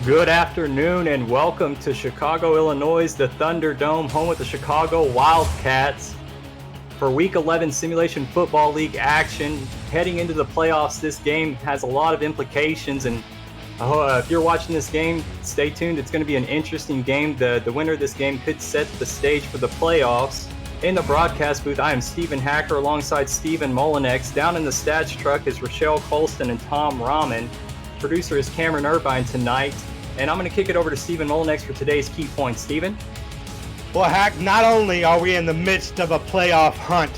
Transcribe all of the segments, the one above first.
Good afternoon and welcome to Chicago, Illinois, the Thunderdome, home of the Chicago Wildcats. For Week 11 Simulation Football League action, heading into the playoffs, this game has a lot of implications, and if you're watching this game, stay tuned. It's going to be an interesting game. The winner of this game could set the stage for the playoffs. In the broadcast booth, I am Stephen Hacker alongside Stephen Molinex. Down in the stats truck is Rochelle Colston and Tom Rahman. Producer is Cameron Irvine tonight. And I'm going to kick it over to Stephen Molinex for today's key points. Stephen? Well, Hack, not only are we in the midst of a playoff hunt,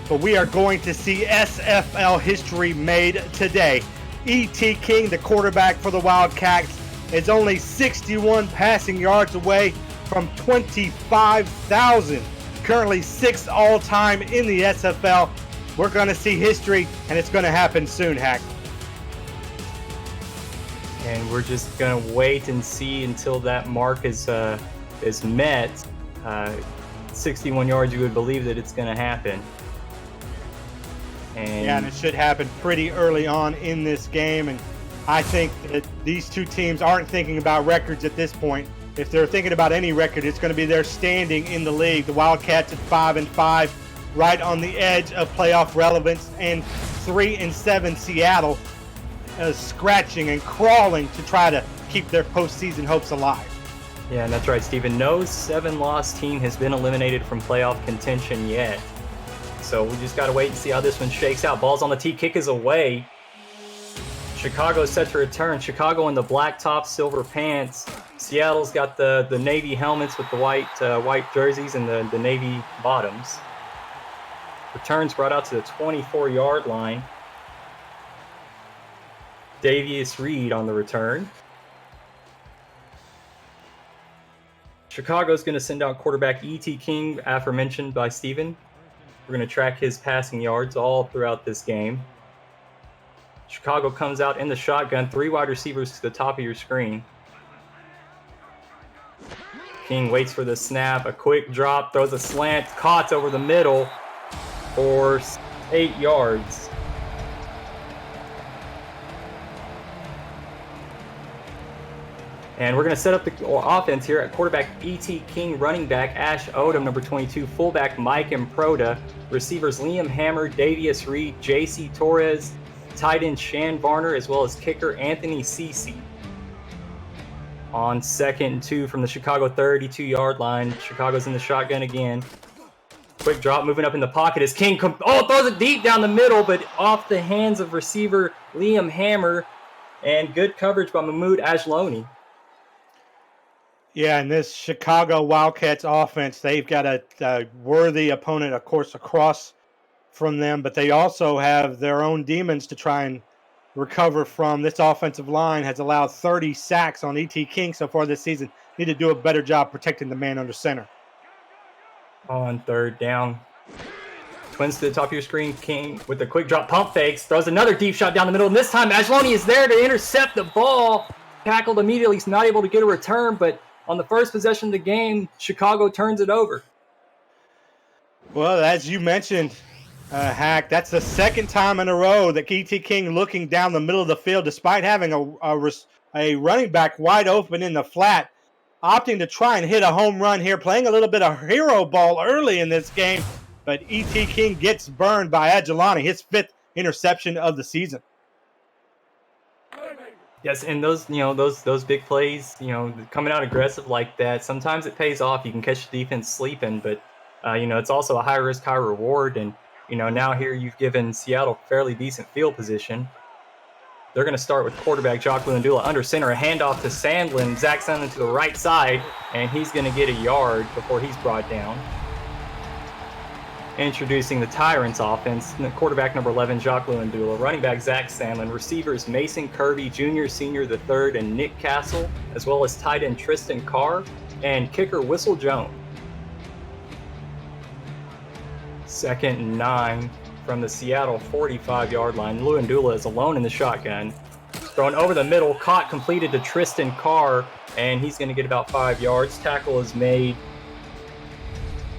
but we are going to see SFL history made today. E.T. King, the quarterback for the Wildcats, is only 61 passing yards away from 25,000. Currently 6th all-time in the SFL. We're going to see history, and it's going to happen soon, Hack. And we're just going to wait and see until that mark is met. 61 yards, you would believe that it's going to happen. And it should happen pretty early on in this game. And I think that these two teams aren't thinking about records at this point. If they're thinking about any record, it's going to be their standing in the league. The Wildcats at 5-5, right on the edge of playoff relevance, and 3-7 Seattle, scratching and crawling to try to keep their postseason hopes alive. Yeah, and that's right, Stephen. No 7-loss team has been eliminated from playoff contention yet. So we just got to wait and see how this one shakes out. Ball's on the tee, kick is away. Chicago's set to return. Chicago in the black tops, silver pants. Seattle's got the navy helmets with the white jerseys and the navy bottoms. Returns brought out to the 24-yard line. Davius Reed on the return. Chicago's going to send out quarterback E.T. King, aforementioned by Stephen. We're going to track his passing yards all throughout this game. Chicago comes out in the shotgun, 3 wide receivers to the top of your screen. King waits for the snap, a quick drop, throws a slant, caught over the middle for 8 yards. And we're going to set up the offense here at quarterback E.T. King, running back Ash Odom, number 22, fullback Mike Improda, receivers Liam Hammer, Davius Reed, J.C. Torres, tight end Shan Varner, as well as kicker Anthony Cece. On 2nd and 2 from the Chicago 32-yard line, Chicago's in the shotgun again. Quick drop, moving up in the pocket as King throws it deep down the middle, but off the hands of receiver Liam Hammer, and good coverage by Mahmoud Ajloni. Yeah, and this Chicago Wildcats offense, they've got a worthy opponent, of course, across from them, but they also have their own demons to try and recover from. This offensive line has allowed 30 sacks on E.T. King so far this season. Need to do a better job protecting the man under center. On 3rd down. Twins to the top of your screen. King with a quick drop, pump fakes, throws another deep shot down the middle, and this time Ajloni is there to intercept the ball. Tackled immediately. He's not able to get a return, but on the first possession of the game, Chicago turns it over. Well, as you mentioned, Hack, that's the 2nd time in a row that E.T. King looking down the middle of the field, despite having a running back wide open in the flat, opting to try and hit a home run here, playing a little bit of hero ball early in this game, but E.T. King gets burned by Ajlani, his 5th interception of the season. Yes, and those big plays, coming out aggressive like that, sometimes it pays off. You can catch the defense sleeping, but it's also a high risk, high reward. And now here you've given Seattle fairly decent field position. They're going to start with quarterback Jock Lewandula under center, a handoff to Sandlin, Zach Sandlin to the right side, and he's going to get a yard before he's brought down. Introducing the Tyrants offense, quarterback number 11, Jock Lewandula, running back Zach Sandlin, receivers Mason Kirby, Jr., Senior the third, and Nick Castle, as well as tight end Tristan Carr, and kicker Whistle Jones. 2nd and 9 from the Seattle 45-yard line. Lewandula is alone in the shotgun. Thrown over the middle, caught, completed to Tristan Carr, and he's going to get about 5 yards. Tackle is made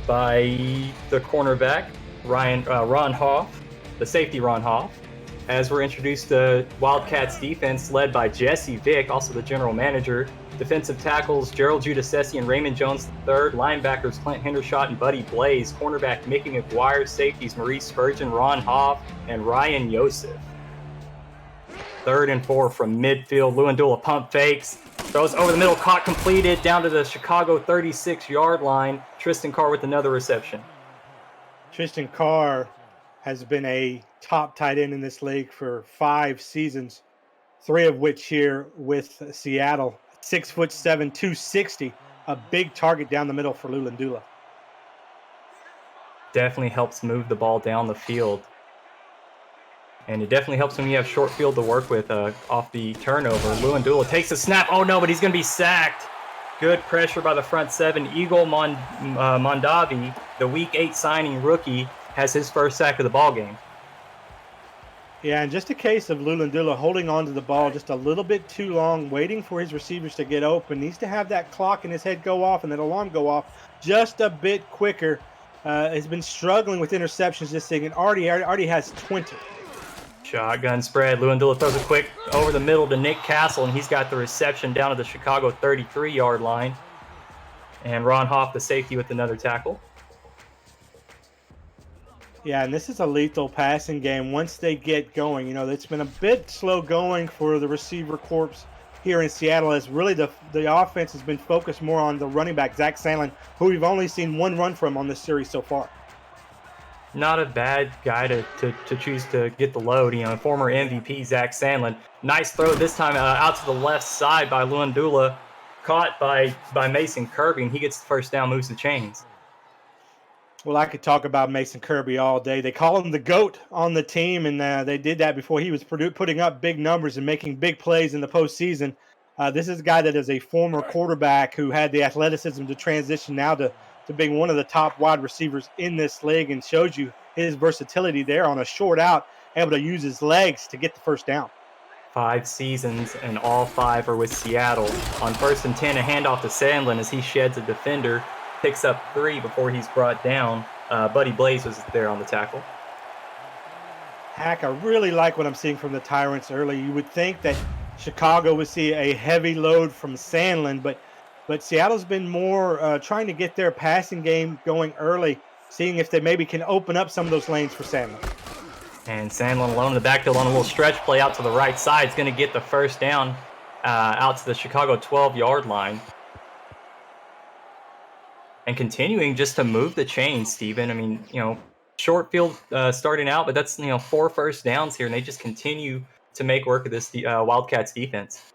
by the cornerback, Ron Hoff, the safety Ron Hoff, as we're introduced to Wildcats defense led by Jesse Vick, also the general manager. Defensive tackles Gerald Giudice and Raymond Jones III. Linebackers Clint Hendershot and Buddy Blaze. Cornerback Mickey McGuire. Safeties Maurice Spurgeon, Ron Hoff, and Ryan Yosef. 3rd and 4 from midfield. Lewandula pump fakes. Throws over the middle, caught, completed, down to the Chicago 36-yard line. Tristan Carr with another reception. Tristan Carr has been a top tight end in this league for 5 seasons, 3 of which here with Seattle. 6'7", 260, a big target down the middle for Lewandula. Definitely helps move the ball down the field. And it definitely helps when you have short field to work with off the turnover. Lewandula takes the snap. Oh, no, but he's going to be sacked. Good pressure by the front 7. Eagle Mondavi, the Week 8 signing rookie, has his first sack of the ball game. Yeah, and just a case of Lewandula holding on to the ball just a little bit too long, waiting for his receivers to get open. Needs to have that clock in his head go off and that alarm go off just a bit quicker. Has been struggling with interceptions this thing and already has 20. Shotgun spread. Lewandula throws a quick over the middle to Nick Castle, and he's got the reception down to the Chicago 33-yard line. And Ron Hoff, the safety, with another tackle. Yeah, and this is a lethal passing game once they get going. You know, it's been a bit slow going for the receiver corps here in Seattle, as really the offense has been focused more on the running back, Zach Sandlin, who we've only seen 1 run from on this series so far. Not a bad guy to choose to get the load. You know, former MVP Zach Sandlin. Nice throw this time out to the left side by Lewandula, caught by Mason Kirby, and he gets the first down, moves the chains. Well, I could talk about Mason Kirby all day. They call him the GOAT on the team, and they did that before he was putting up big numbers and making big plays in the postseason. This is a guy that is a former quarterback who had the athleticism to transition now to being one of the top wide receivers in this league, and shows you his versatility there on a short out, able to use his legs to get the first down. 5 seasons, and all 5 are with Seattle. On 1st and 10, a handoff to Sandlin as he sheds a defender. Picks up 3 before he's brought down. Buddy Blaze was there on the tackle. Hack, I really like what I'm seeing from the Tyrants early. You would think that Chicago would see a heavy load from Sandlin, but Seattle's been more trying to get their passing game going early, seeing if they maybe can open up some of those lanes for Sandlin. And Sandlin alone in the backfield on a little stretch play out to the right side. Is going to get the first down out to the Chicago 12-yard line. And continuing just to move the chains, Steven. I mean, you know, short field starting out, but that's, 4 first downs here, and they just continue to make work of this Wildcats defense.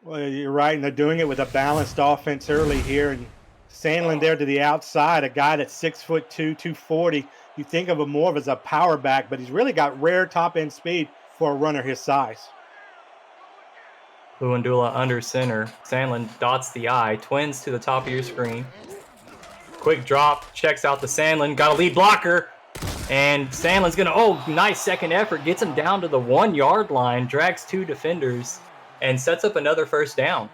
Well, you're right, and they're doing it with a balanced offense early here. And Sandlin there to the outside, a guy that's 6'2", 240. You think of him more as a power back, but he's really got rare top-end speed for a runner his size. Lewandula under center. Sandlin dots the I. Twins to the top of your screen. Quick drop, checks out to Sandlin. Got a lead blocker. And Sandlin's going to, nice second effort. Gets him down to the 1-yard line. Drags 2 defenders. And sets up another first down.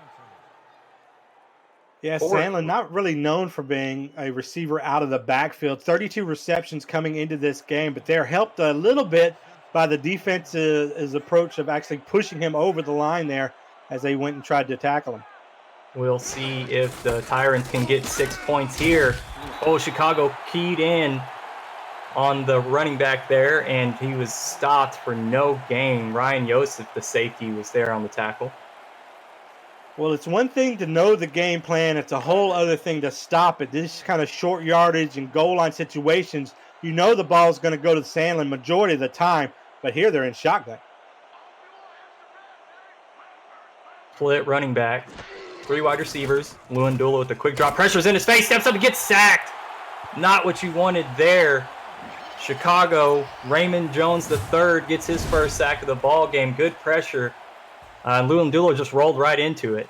Yeah, Sandlin not really known for being a receiver out of the backfield. 32 receptions coming into this game, but they're helped a little bit by the defense's approach of actually pushing him over the line there as they went and tried to tackle him. We'll see if the Tyrants can get 6 points here. Chicago keyed in on the running back there, and he was stopped for no gain. Ryan Yosef, the safety, was there on the tackle. Well, it's one thing to know the game plan. It's a whole other thing to stop it. This kind of short yardage and goal line situations, you know the ball is going to go to Sandlin majority of the time, but here they're in shotgun. Split running back. 3 wide receivers. Lewandula with the quick drop. Pressure's in his face. Steps up and gets sacked. Not what you wanted there. Chicago, Raymond Jones III gets his first sack of the ball game. Good pressure. Lewandula just rolled right into it.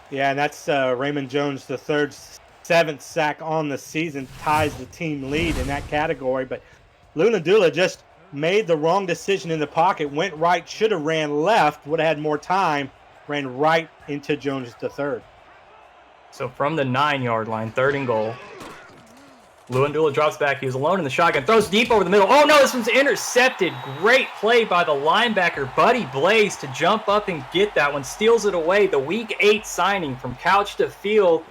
Yeah, and that's Raymond Jones III's 7th sack on the season, ties the team lead in that category. But Lewandula just made the wrong decision in the pocket, went right, should have ran left, would have had more time, ran right into Jones III. So from the 9-yard line, 3rd and goal. Luandula drops back. He was alone in the shotgun. Throws deep over the middle. Oh, no, this one's intercepted. Great play by the linebacker, Buddy Blaze, to jump up and get that one. Steals it away. The Week 8 signing from couch to field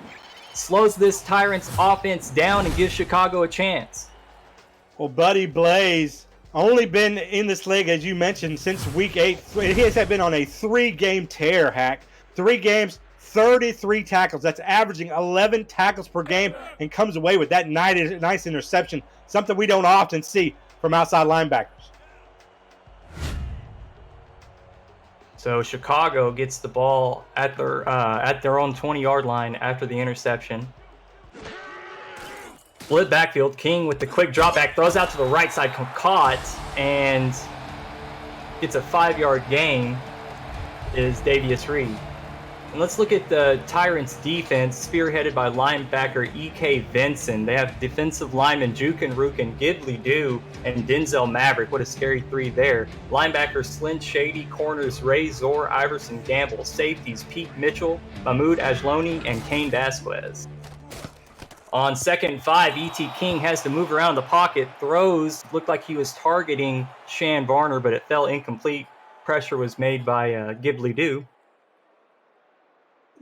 slows this Tyrants offense down and gives Chicago a chance. Well, Buddy Blaze only been in this league, as you mentioned, since Week 8. He has been on a 3-game tear, Hack. 3 games, 33 tackles. That's averaging 11 tackles per game and comes away with that nice interception, something we don't often see from outside linebackers. So Chicago gets the ball at their own 20-yard line after the interception. Split backfield. King with the quick drop back, throws out to the right side, caught, and gets a 5-yard gain is Davius Reed. And let's look at the Tyrants defense, spearheaded by linebacker E.K. Vinson. They have defensive linemen Jukin Rukin, Ghibli Dew, and Denzel Maverick. What a scary 3 there. Linebackers Slint Shady, corners Ray Zor, Iverson Gamble, safeties Pete Mitchell, Mahmoud Ajloni, and Kane Vasquez. On 2nd and 5, E.T. King has to move around the pocket. Throws, looked like he was targeting Shan Varner, but it fell incomplete. Pressure was made by Ghibli Dew.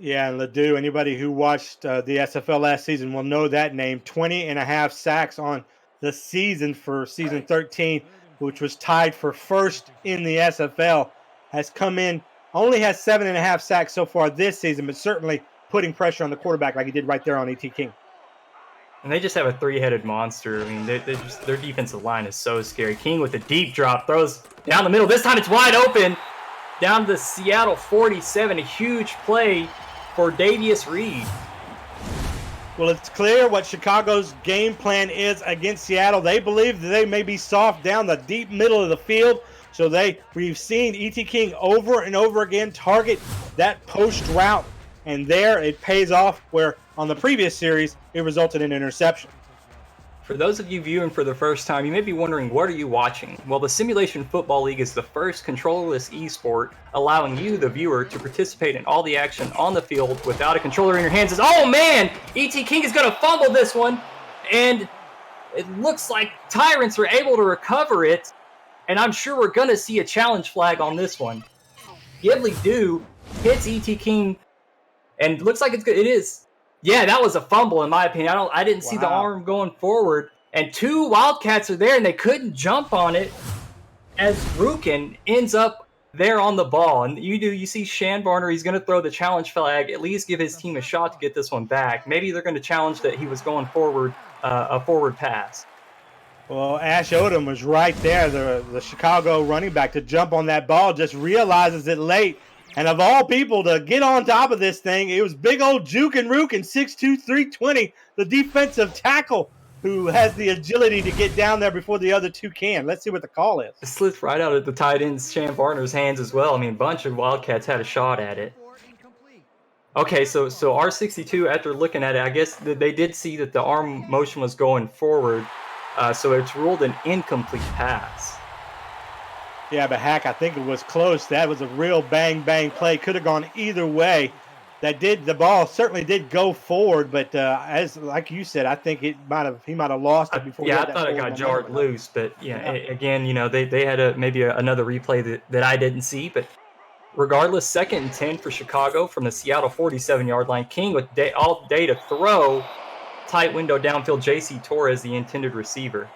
Yeah, and Ledoux, anybody who watched the SFL last season will know that name. 20.5 sacks on the season for season 13, which was tied for first in the SFL. Has come in, only has 7.5 sacks so far this season, but certainly putting pressure on the quarterback like he did right there on E.T. King. And they just have a 3-headed monster. I mean, their defensive line is so scary. King with a deep drop, throws down the middle. This time it's wide open. Down to the Seattle 47, a huge play for Davius Reed. Well, it's clear what Chicago's game plan is against Seattle. They believe that they may be soft down the deep middle of the field. So we've seen E.T. King over and over again target that post route. And there it pays off, where on the previous series, it resulted in an interception. For those of you viewing for the first time, you may be wondering, what are you watching? Well, the Simulation Football League is the first controllerless esport, allowing you, the viewer, to participate in all the action on the field without a controller in your hands. Oh man, E.T. King is going to fumble this one, and it looks like Tyrants were able to recover it, and I'm sure we're going to see a challenge flag on this one. Ghibli Dew hits E.T. King, and looks like it's good. It is. Yeah, that was a fumble in my opinion. I didn't see the arm going forward. And 2 Wildcats are there, and they couldn't jump on it as Rukin ends up there on the ball. And you see Shan Varner, he's going to throw the challenge flag, at least give his team a shot to get this one back. Maybe they're going to challenge that he was going forward, a forward pass. Well, Ash Odom was right there, the Chicago running back, to jump on that ball, just realizes it late. And of all people to get on top of this thing, it was big old Jukin Rukin, 6'2", 320, the defensive tackle, who has the agility to get down there before the other 2 can. Let's see what the call is. It slipped right out of the tight end Shan Varner's hands as well. I mean, a bunch of Wildcats had a shot at it. Okay, so R62, after looking at it, I guess they did see that the arm motion was going forward, so it's ruled an incomplete pass. Yeah, but Hack, I think it was close. That was a real bang play. Could have gone either way. The ball certainly did go forward, but like you said, I think he might have lost it before. Yeah, I thought it got jarred loose, but again, they had maybe another replay that I didn't see. But regardless, 2nd and 10 for Chicago from the Seattle 47-yard line. King with all day to throw. Tight window downfield. J.C. Torres, the intended receiver.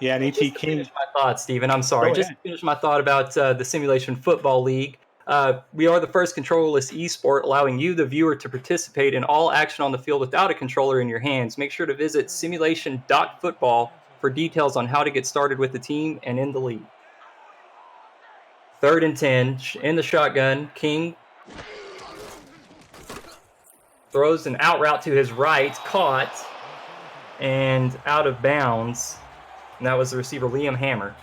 Yeah, and E.T. King. Finish my thought, Stephen. I'm sorry. Just to finish my thought about the Simulation Football League. We are the first controllerless esport, allowing you, the viewer, to participate in all action on the field without a controller in your hands. Make sure to visit simulation.football for details on how to get started with the team and in the league. 3rd and 10 in the shotgun. King throws an out route to his right, caught, and out of bounds. And that was the receiver, Liam Hammer.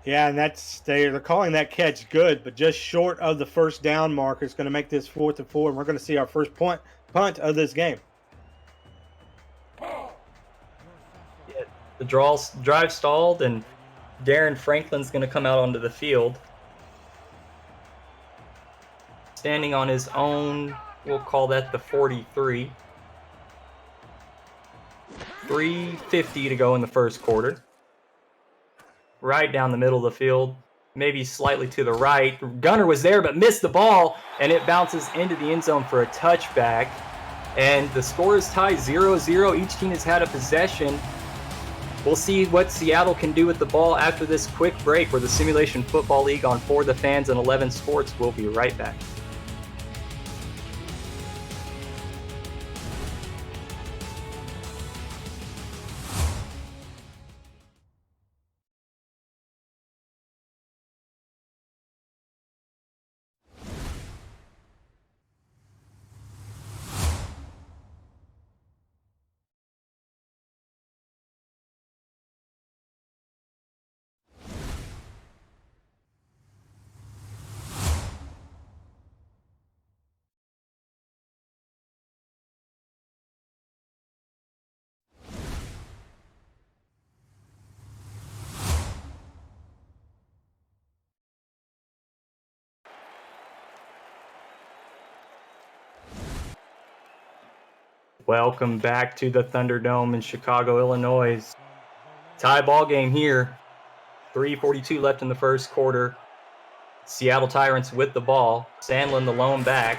Yeah, and they're calling that catch good, but just short of the first down marker. It's going to make this 4th and 4, and we're going to see our first punt of this game. Yeah, the drive stalled, and Darren Franklin's going to come out onto the field. Standing on his own We'll call that the 43. 3:50 to go in the first quarter. Right down the middle of the field, maybe slightly to the right. Gunner was there but missed the ball, and it bounces into the end zone for a touchback. And the score is tied 0-0. Each team has had a possession. We'll see what Seattle can do with the ball after this quick break. Where the Simulation Football League on For the Fans and 11 Sports. We'll be right back. Welcome back to the Thunderdome in Chicago, Illinois. Tie ball game here. 3:42 left in the first quarter. Seattle Tyrants with the ball. Sandlin the lone back.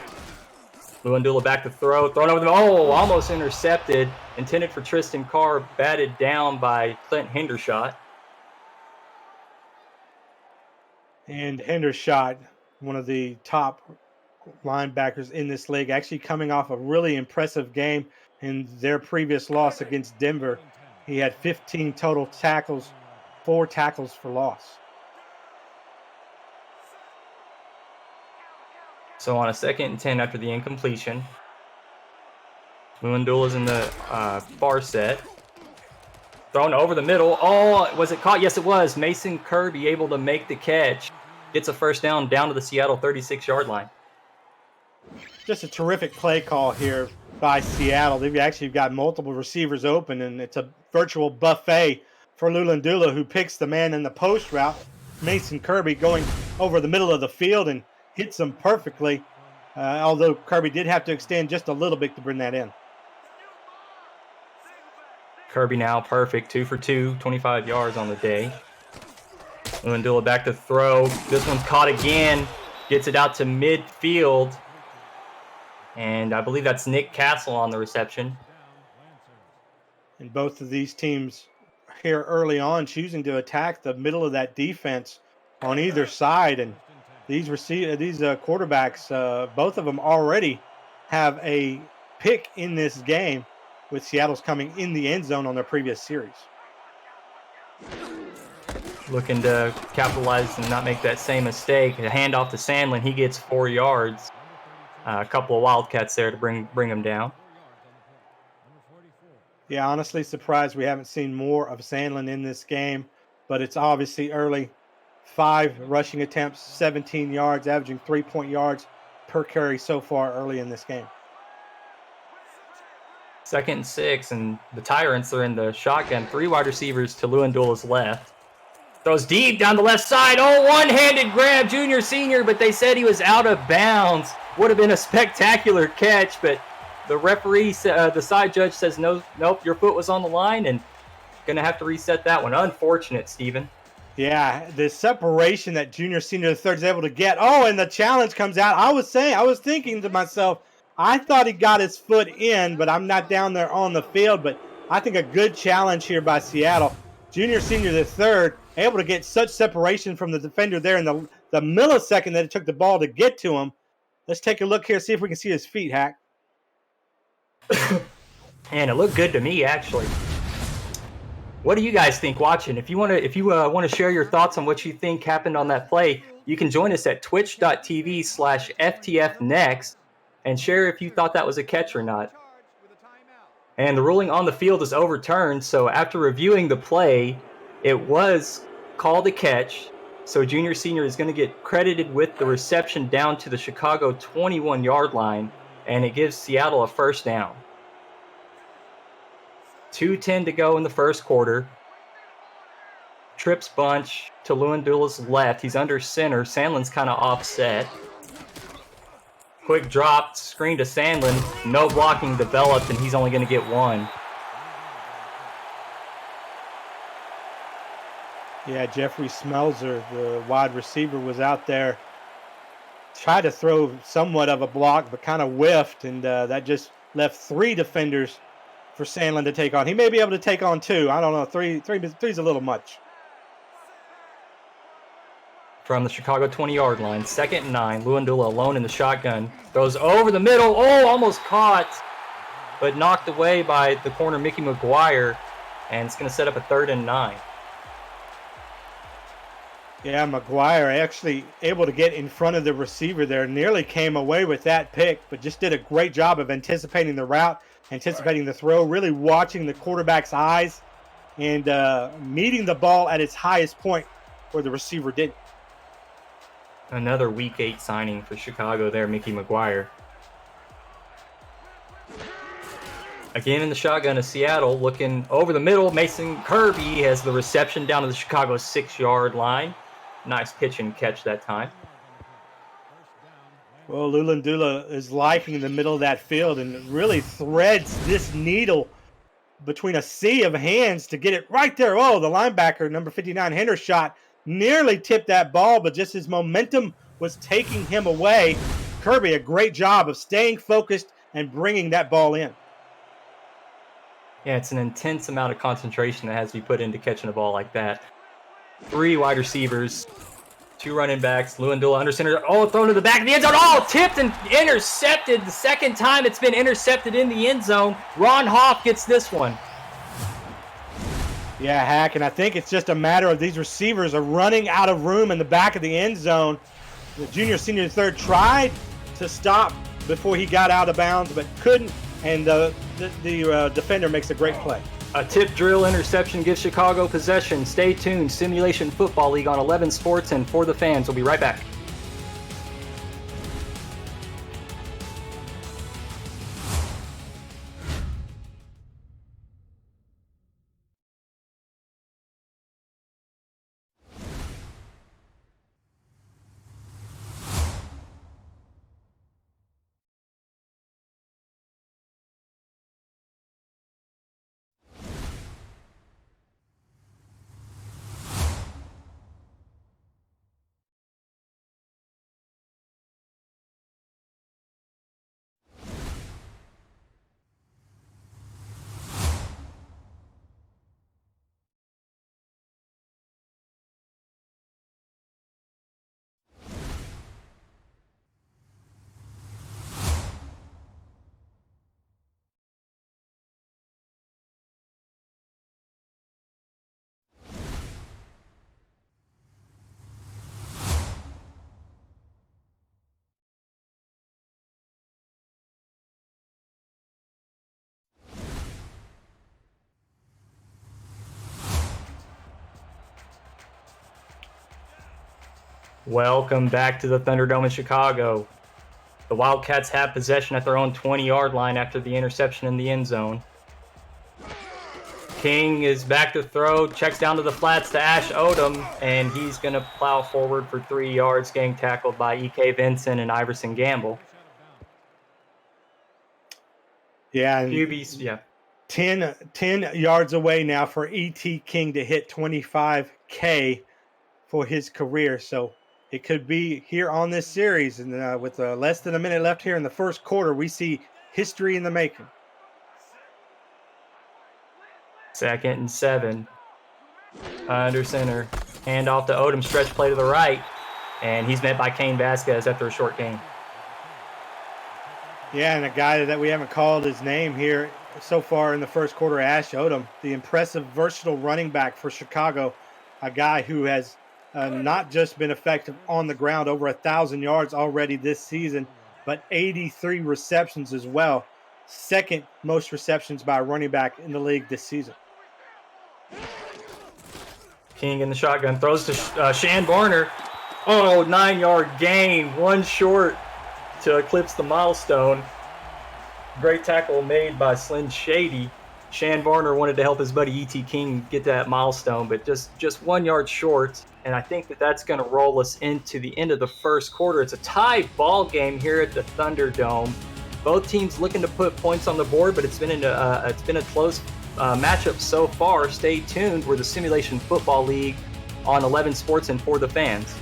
Luandula back to throw. Thrown over the... Oh, almost intercepted. Intended for Tristan Carr. Batted down by Clint Hendershot. And Hendershot, one of the top linebackers in this league, actually coming off a really impressive game in their previous loss against Denver. He had 15 total tackles, 4 tackles for loss. So on a 2nd and 10 after the incompletion, Luandula's in the far set. Thrown over the middle. Oh, was it caught? Yes, it was. Mason Kirby able to make the catch. Gets a first down to the Seattle 36-yard line. Just a terrific play call here by Seattle. They've actually got multiple receivers open, and it's a virtual buffet for Luandula, who picks the man in the post route. Mason Kirby going over the middle of the field and hits him perfectly, although Kirby did have to extend just a little bit to bring that in. Kirby now perfect, 2 for 2, 25 yards on the day. Luandula back to throw. This one's caught again. Gets it out to midfield. And I believe that's Nick Castle on the reception. And both of these teams here early on choosing to attack the middle of that defense on either side. And these quarterbacks, both of them already have a pick in this game, with Seattle's coming in the end zone on their previous series. Looking to capitalize and not make that same mistake. A handoff to Sandlin. He gets 4 yards. A couple of Wildcats there to bring him down. Yeah, honestly surprised we haven't seen more of Sandlin in this game, but it's obviously early. 5 rushing attempts, 17 yards, averaging 3 yards per carry so far early in this game. 2nd and 6, and the Tyrants are in the shotgun. 3 wide receivers to Luandula's left. Throws deep down the left side. Oh, one-handed grab, junior, senior, but they said he was out of bounds. Would have been a spectacular catch, but the referee, the side judge says, no, nope, your foot was on the line, and going to have to reset that one. Unfortunate, Steven. Yeah, the separation that junior, senior, the third is able to get. Oh, and the challenge comes out. I was thinking to myself, I thought he got his foot in, but I'm not down there on the field. But I think a good challenge here by Seattle. Junior, senior, the third, able to get such separation from the defender there in the millisecond that it took the ball to get to him. Let's take a look here, see if we can see his feet, Hack. And it looked good to me, actually. What do you guys think watching? If you want to share your thoughts on what you think happened on that play, you can join us at twitch.tv/FTFnext and share if you thought that was a catch or not. And the ruling on the field is overturned, so after reviewing the play, it was called a catch. So junior, senior is going to get credited with the reception down to the Chicago 21-yard line, and it gives Seattle a first down. 2:10 to go in the first quarter. Trips bunch to Luandula's left. He's under center. Sandlin's kind of offset. Quick drop, screen to Sandlin. No blocking developed, and he's only going to get one. Yeah, Jeffrey Smelzer, the wide receiver, was out there. Tried to throw somewhat of a block, but kind of whiffed, and that just left 3 defenders for Sandlin to take on. He may be able to take on 2. I don't know. Three's a little much. From the Chicago 20-yard line, 2nd and 9. Luandula alone in the shotgun. Throws over the middle. Oh, almost caught, but knocked away by the corner, Mickey McGuire, and it's going to set up a 3rd and 9. Yeah, McGuire actually able to get in front of the receiver there. Nearly came away with that pick, but just did a great job of anticipating the route, anticipating the throw, really watching the quarterback's eyes, and meeting the ball at its highest point where the receiver didn't. Another Week 8 signing for Chicago there, Mickey McGuire. Again in the shotgun of Seattle, looking over the middle. Mason Kirby has the reception down to the Chicago 6-yard line. Nice pitch and catch that time. Well, Lulandula is liking the middle of that field and really threads this needle between a sea of hands to get it right there. Oh, the linebacker, number 59, Hendershot, nearly tipped that ball, but just his momentum was taking him away. Kirby, a great job of staying focused and bringing that ball in. Yeah, it's an intense amount of concentration that has to be put into catching a ball like that. 3 wide receivers, 2 running backs. Luandula under center. Oh, thrown to the back of the end zone. Oh, tipped and intercepted. The second time it's been intercepted in the end zone. Ron Hoff gets this one. Yeah, Hack, and I think it's just a matter of these receivers are running out of room in the back of the end zone. The junior, senior, third tried to stop before he got out of bounds, but couldn't, and the defender makes a great play. A tip drill interception gives Chicago possession. Stay tuned. Simulation Football League on 11 Sports and For the Fans. We'll be right back. Welcome back to the Thunderdome in Chicago. The Wildcats have possession at their own 20-yard line after the interception in the end zone. King is back to throw, checks down to the flats to Ash Odom, and he's going to plow forward for 3 yards, getting tackled by E.K. Vincent and Iverson Gamble. Yeah, QB's, yeah. 10 yards away now for E.T. King to hit 25K for his career. So it could be here on this series. And with less than a minute left here in the first quarter, we see history in the making. 2nd and 7. Under center. Hand off to Odom. Stretch play to the right. And he's met by Kane Vasquez after a short gain. Yeah, and a guy that we haven't called his name here so far in the first quarter, Ash Odom, the impressive, versatile running back for Chicago, a guy who has not just been effective on the ground, over 1,000 yards already this season, but 83 receptions as well. Second most receptions by a running back in the league this season. King in the shotgun, throws to Shan Barner. Oh, 9-yard gain, one short to eclipse the milestone. Great tackle made by Slim Shady. Shan Varner wanted to help his buddy E.T. King get that milestone, but just 1 yard short. And I think that's going to roll us into the end of the first quarter. It's a tie ball game here at the Thunderdome. Both teams looking to put points on the board, but it's been a close matchup so far. Stay tuned. We're the Simulation Football League on 11 Sports and for the fans.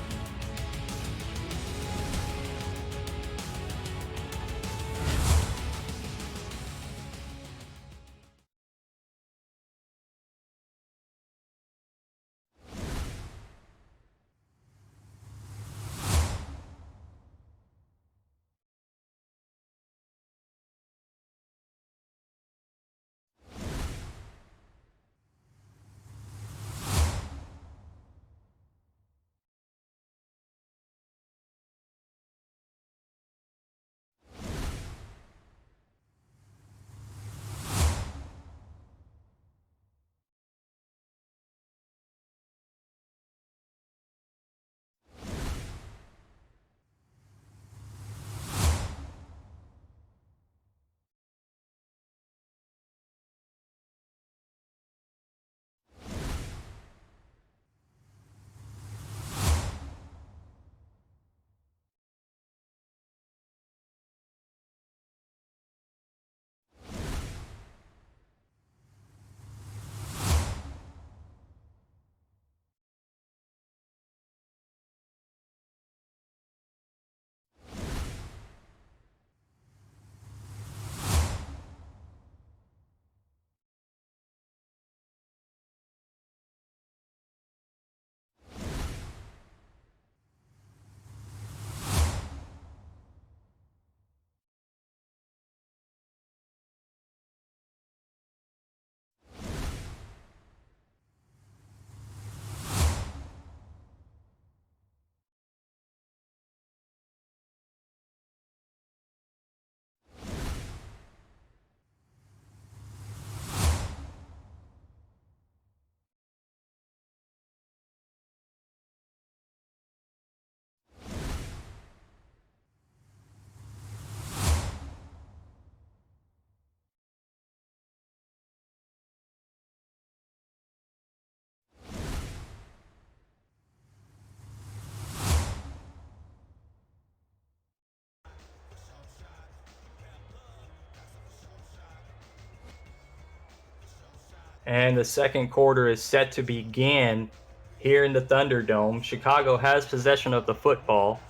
And the second quarter is set to begin here in the Thunderdome. Chicago has possession of the football.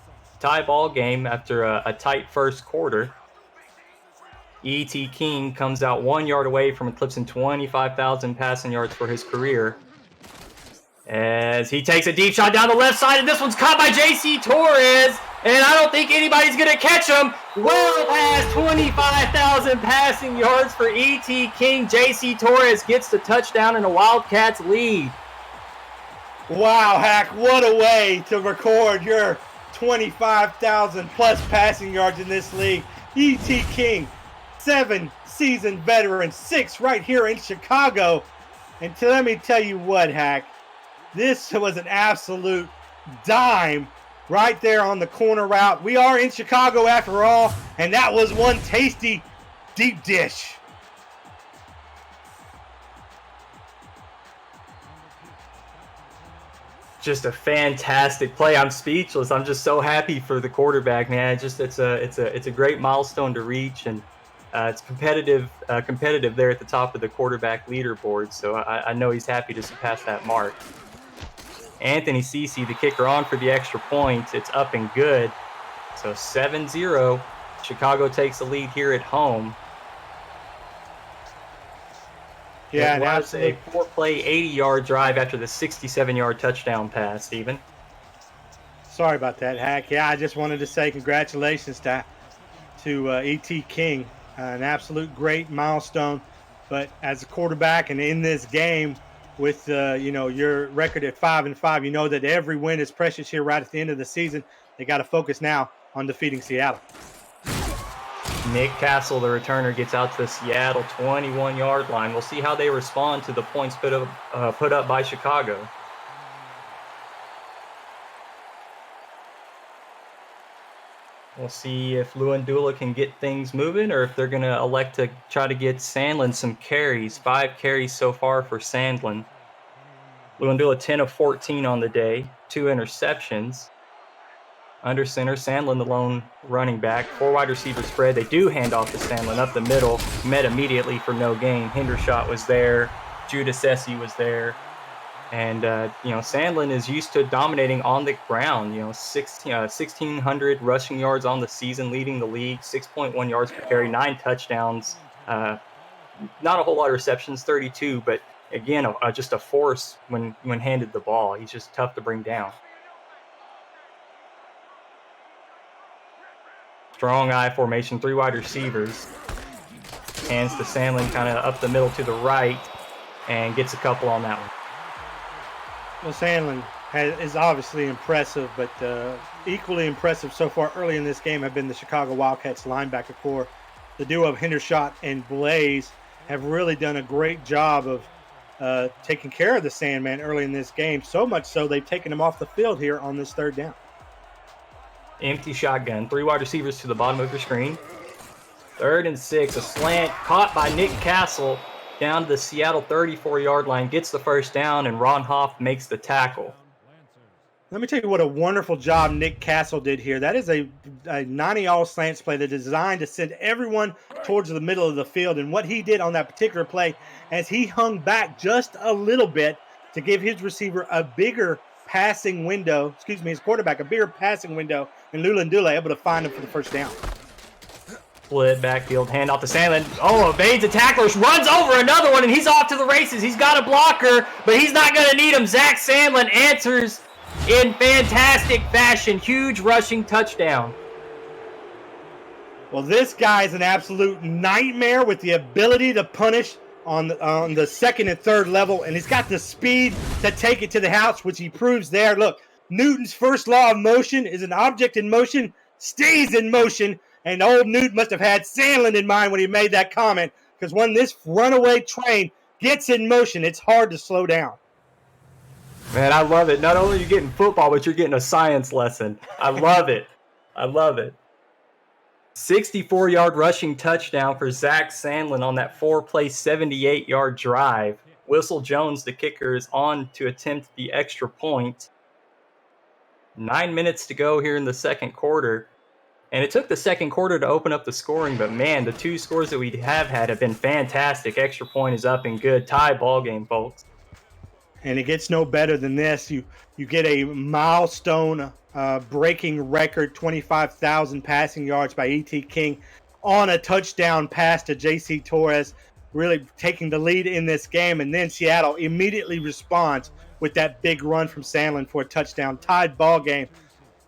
Tie ball game after a tight first quarter. E.T. King comes out 1 yard away from eclipsing 25,000 passing yards for his career, as he takes a deep shot down the left side, and this one's caught by J.C. Torres, and I don't think anybody's going to catch him. Well past 25,000 passing yards for E.T. King. J.C. Torres gets the touchdown and the Wildcats lead. Wow, Hack, what a way to record your 25,000 plus passing yards in this league. E.T. King, 7 seasoned veteran, 6 right here in Chicago. And let me tell you what, Hack, this was an absolute dime right there on the corner route. We are in Chicago after all, and that was one tasty deep dish. Just a fantastic play. I'm speechless. I'm just so happy for the quarterback, man. It's a great milestone to reach, and it's competitive there at the top of the quarterback leaderboard. So I know he's happy to surpass that mark. Anthony Cece, the kicker, on for the extra point. It's up and good. So 7-0. Chicago takes the lead here at home. Yeah, it was a 4-play, 80-yard drive after the 67-yard touchdown pass, Stephen. Sorry about that, Hack. Yeah, I just wanted to say congratulations to E.T. King. An absolute great milestone. But as a quarterback and in this game, with your record at 5-5, you know that every win is precious here right at the end of the season. They got to focus now on defeating Seattle. Nick Castle, the returner, gets out to the Seattle 21-yard line. We'll see how they respond to the points put up by Chicago. We'll see if Luandula can get things moving or if they're going to elect to try to get Sandlin some carries. 5 carries so far for Sandlin. Luandula 10 of 14 on the day, 2 interceptions. Under center, Sandlin the lone running back. 4 wide receiver spread. They do hand off to Sandlin up the middle. Met immediately for no gain. Hendershot was there. Judas Essie was there. And, Sandlin is used to dominating on the ground. 1,600 rushing yards on the season, leading the league, 6.1 yards per carry, 9 touchdowns. Not a whole lot of receptions, 32, but again, just a force when handed the ball. He's just tough to bring down. Strong I formation, 3 wide receivers. Hands to Sandlin kind of up the middle to the right and gets a couple on that one. Well, Sandlin is obviously impressive, but equally impressive so far early in this game have been the Chicago Wildcats linebacker core. The duo of Hendershot and Blaze have really done a great job of taking care of the Sandman early in this game, so much so they've taken him off the field here on this 3rd down. Empty shotgun, 3 wide receivers to the bottom of your screen. 3rd and 6, a slant caught by Nick Castle down to the Seattle 34-yard line, gets the first down, and Ron Hoff makes the tackle. Let me tell you what a wonderful job Nick Castle did here. That is a 90-all slants play that is designed to send everyone towards the middle of the field. And what he did on that particular play, as he hung back just a little bit to give his receiver a bigger passing window, his quarterback a bigger passing window, and Lulandula able to find him for the first down. Split backfield, handoff to Sandlin. Oh, evades a tackler, runs over another one, and he's off to the races. He's got a blocker, but he's not going to need him. Zach Sandlin answers in fantastic fashion. Huge rushing touchdown. Well, this guy is an absolute nightmare with the ability to punish on the 2nd and 3rd level, and he's got the speed to take it to the house, which he proves there. Look, Newton's first law of motion is an object in motion stays in motion, and old Newton must have had Sandlin in mind when he made that comment, because when this runaway train gets in motion, it's hard to slow down. Man, I love it. Not only are you getting football, but you're getting a science lesson. I love it. I love it. 64-yard rushing touchdown for Zach Sandlin on that 4-play, 78-yard drive. Whistle Jones, the kicker, is on to attempt the extra point. 9 minutes to go here in the 2nd quarter. And it took the 2nd quarter to open up the scoring, but man, the 2 scores that we have been fantastic. Extra point is up and good. Tie ball game, folks. And it gets no better than this. You get a milestone breaking record, 25,000 passing yards by E.T. King on a touchdown pass to J.C. Torres, really taking the lead in this game. And then Seattle immediately responds with that big run from Sandlin for a touchdown. Tied ball game.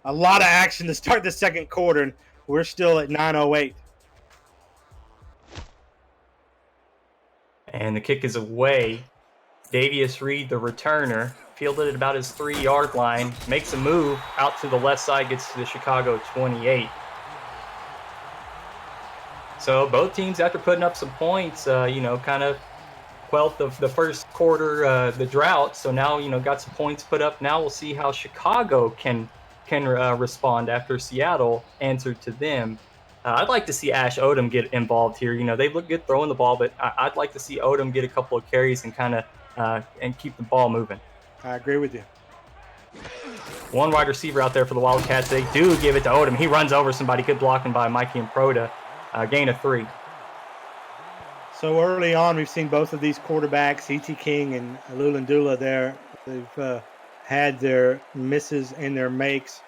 A lot of action to start the 2nd quarter, and we're still at 9:08. And the kick is away. Davius Reed, the returner, fielded at about his 3-yard line, makes a move out to the left side, gets to the Chicago 28. So both teams, after putting up some points, kind of quelled the first quarter, the drought. So now, got some points put up. Now we'll see how Chicago can respond after Seattle answered to them. I'd like to see Ash Odom get involved here. They look good throwing the ball, but I'd like to see Odom get a couple of carries and kind of and keep the ball moving. I agree with you. 1 wide receiver out there for the Wildcats. They do give it to Odom. He runs over somebody. Good blocking by Mikey and Proda. Gain of 3. So early on, we've seen both of these quarterbacks, E.T. King and Lulandula there. They've had their misses and their makes.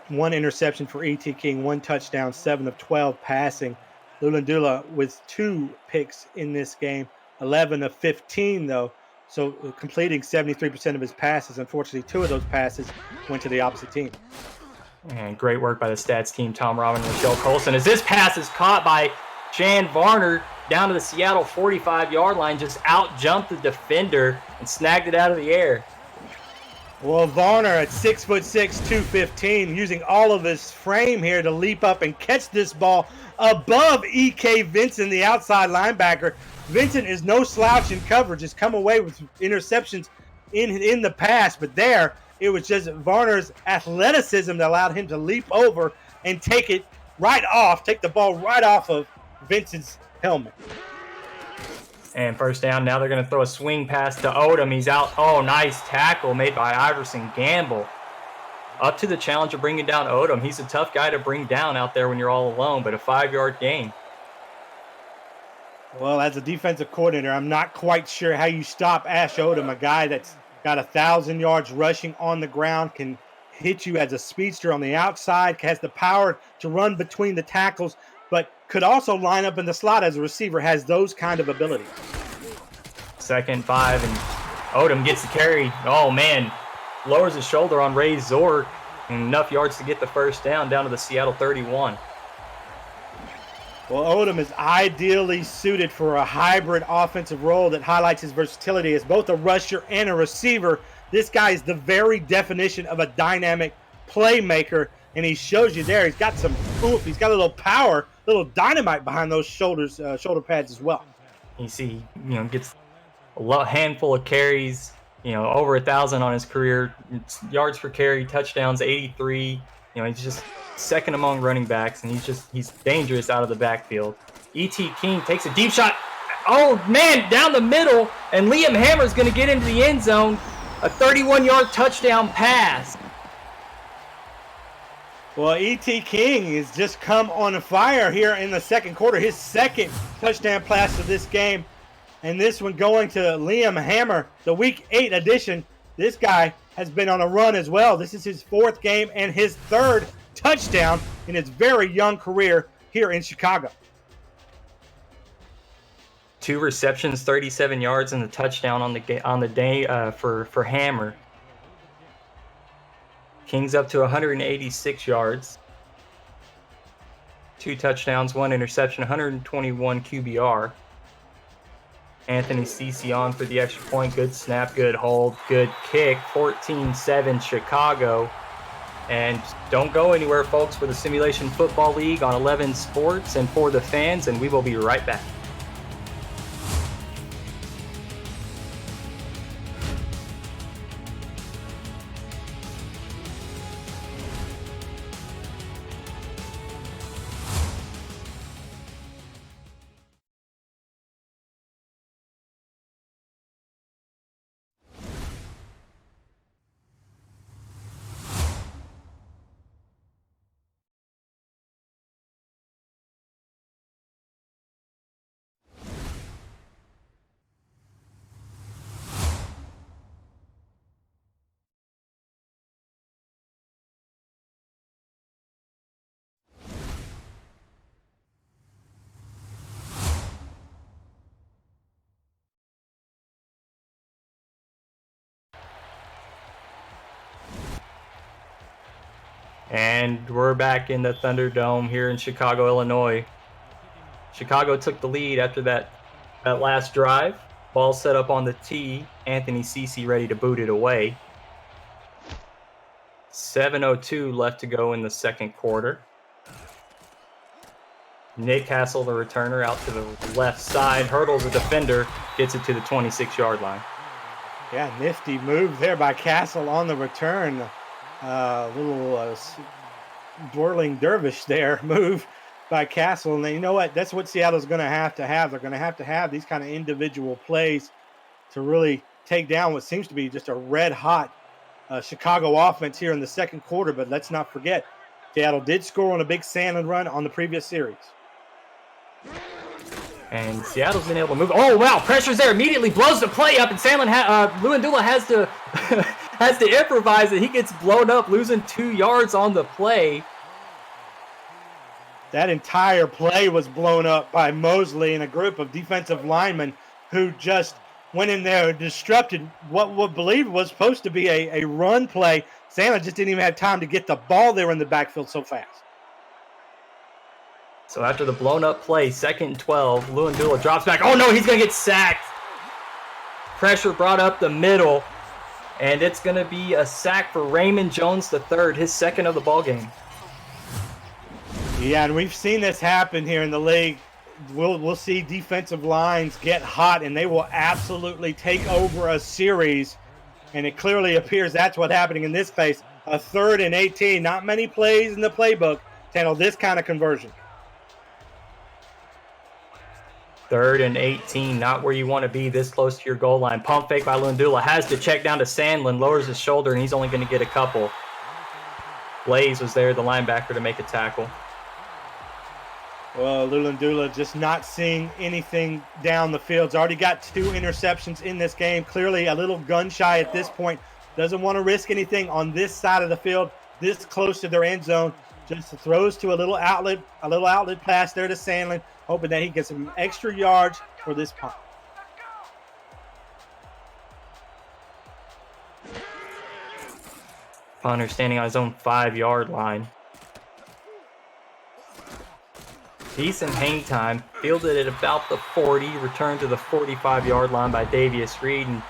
1 interception for E.T. King, 1 touchdown, 7 of 12 passing. Lulandula with 2 picks in this game, 11 of 15 though. So completing 73% of his passes. Unfortunately, 2 of those passes went to the opposite team. And great work by the stats team, Tom Robin and Michelle Colson, as this pass is caught by Shan Varner down to the Seattle 45-yard line, just out-jumped the defender and snagged it out of the air. Well, Varner at 6'6", 215, using all of his frame here to leap up and catch this ball above E.K. Vincent, the outside linebacker. Vincent is no slouch in coverage, has come away with interceptions in the past, but there it was just Varner's athleticism that allowed him to leap over and take the ball right off of Vincent's helmet. And first down. Now they're going to throw a swing pass to Odom. He's out. Oh, nice tackle made by Iverson Gamble. Up to the challenge of bringing down Odom. He's a tough guy to bring down out there when you're all alone, but a 5-yard gain. Well, as a defensive coordinator, I'm not quite sure how you stop Ash Odom, a guy that's got 1,000 yards rushing on the ground, can hit you as a speedster on the outside, has the power to run between the tackles, but could also line up in the slot as a receiver, has those kind of abilities. 2nd and 5, and Odom gets the carry. Oh, man. Lowers his shoulder on Ray Zorg, and enough yards to get the first down to the Seattle 31. Well, Odom is ideally suited for a hybrid offensive role that highlights his versatility as both a rusher and a receiver. This guy is the very definition of a dynamic playmaker, and he shows you there. He's got some oomph. He's got a little power, a little dynamite behind those shoulder pads as well. You see, gets a handful of carries, over 1,000 on his career. Yards per carry, touchdowns, 83. He's just second among running backs, and he's dangerous out of the backfield. E.T. King takes a deep shot. Oh, man, down the middle, and Liam Hammer's going to get into the end zone. A 31-yard touchdown pass. Well, E.T. King has just come on fire here in the second quarter. His second touchdown pass of this game, and this one going to Liam Hammer, the Week 8 edition. This guy has been on a run as well. This is his 4th game and his 3rd touchdown in his very young career here in Chicago. 2 receptions, 37 yards, and the touchdown on the day for Hammer. King's up to 186 yards. 2 touchdowns, 1 interception, 121 QBR. Anthony Cece on for the extra point. Good snap, good hold, good kick. 14-7 Chicago. And don't go anywhere, folks, for the Simulation Football League on 11 Sports and for the fans, and we will be right back. And we're back in the Thunderdome here in Chicago, Illinois. Chicago took the lead after that last drive. Ball set up on the tee. Anthony Cece ready to boot it away. 7:02 left to go in the second quarter. Nick Hassel, the returner, out to the left side. Hurdles the defender. Gets it to the 26-yard line. Yeah, nifty move there by Castle on the return. Little twirling dervish there move by Castle. And you know what? That's what Seattle's going to have. They're going to have these kind of individual plays to really take down what seems to be just a red-hot Chicago offense here in the second quarter. But let's not forget, Seattle did score on a big Sandlin run on the previous series. And Seattle's been able to move. Oh, wow. Pressure's there. Immediately blows the play up, and Sandlin, Luandula has to has to improvise it. He gets blown up, losing 2 yards on the play. That entire play was blown up by Mosley and a group of defensive linemen who just went in there and disrupted what we believe was supposed to be a run play. Sandlin just didn't even have time to get the ball there in the backfield so fast. So after the blown up play, 2nd and 12, Luandula drops back. Oh no, he's going to get sacked. Pressure brought up the middle, and it's going to be a sack for Raymond Jones III, his 2nd of the ball game. Yeah, and we've seen this happen here in the league. We'll see defensive lines get hot, and they will absolutely take over a series. And it clearly appears that's what's happening in this case. A 3rd and 18. Not many plays in the playbook handle this kind of conversion. 3rd and 18, not where you want to be this close to your goal line. Pump fake by Lundula, has to check down to Sandlin, lowers his shoulder, and he's only going to get a couple. Blaze was there, the linebacker, to make a tackle. Well, Lulundula just not seeing anything down the field. He's already got 2 interceptions in this game. Clearly a little gun shy at this point. Doesn't want to risk anything on this side of the field, this close to their end zone. Just throws to a little outlet pass there to Sandlin, hoping that he gets some extra yards for this punt. Punter standing on his own 5-yard line. Decent hang time, fielded at about the 40, returned to the 45-yard line by Davius Reed. And,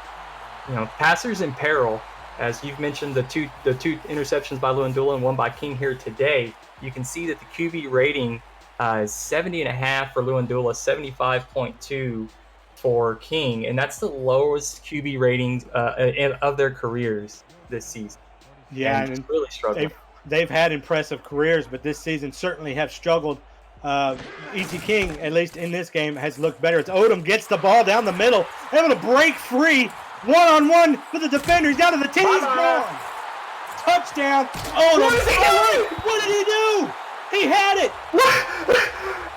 passers in peril. As you've mentioned, the two interceptions by Lundula and one by King here today, you can see that the QB rating is 70.5 for Lundula, 75.2 for King, and that's the lowest QB ratings of their careers this season. Yeah, and really struggling. They've had impressive careers, but this season certainly have struggled. E.T. King, at least in this game, has looked better. As Odom gets the ball down the middle, able to break free. One-on-one with the defender. He's out of the team. He's gone. Touchdown. Odom. What did he do? He had it.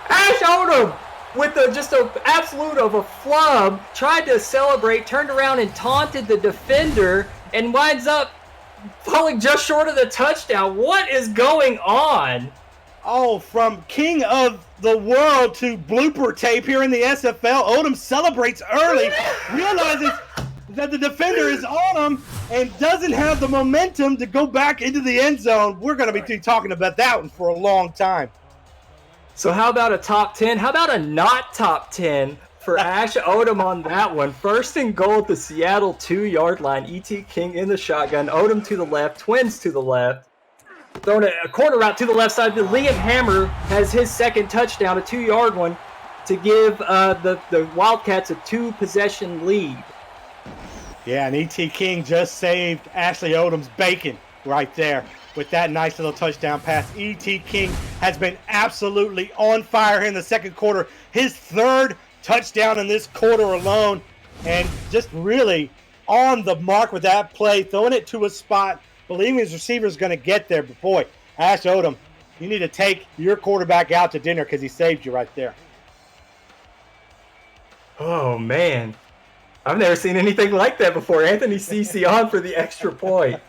Ash Odom with just an absolute of a flub, tried to celebrate, turned around and taunted the defender, and winds up falling just short of the touchdown. What is going on? Oh, from king of the world to blooper tape here in the SFL. Odom celebrates early, realizes that the defender is on him and doesn't have the momentum to go back into the end zone. We're going to be talking about that one for a long time. So how about a top 10? How about a not top 10 for Ash Odom on that one? 1st and goal at the Seattle 2-yard line. E.T. King in the shotgun. Odom to the left. Twins to the left. Throwing a corner route to the left side. Liam Hammer has his 2nd touchdown, a 2-yard one, to give the Wildcats a 2-possession lead. Yeah, and E.T. King just saved Ashley Odom's bacon right there with that nice little touchdown pass. E.T. King has been absolutely on fire here in the 2nd quarter. His 3rd touchdown in this quarter alone, and just really on the mark with that play, throwing it to a spot, believing his receiver is going to get there. But boy, Ash Odom, you need to take your quarterback out to dinner because he saved you right there. Oh, man. I've never seen anything like that before. Anthony Cece on for the extra point.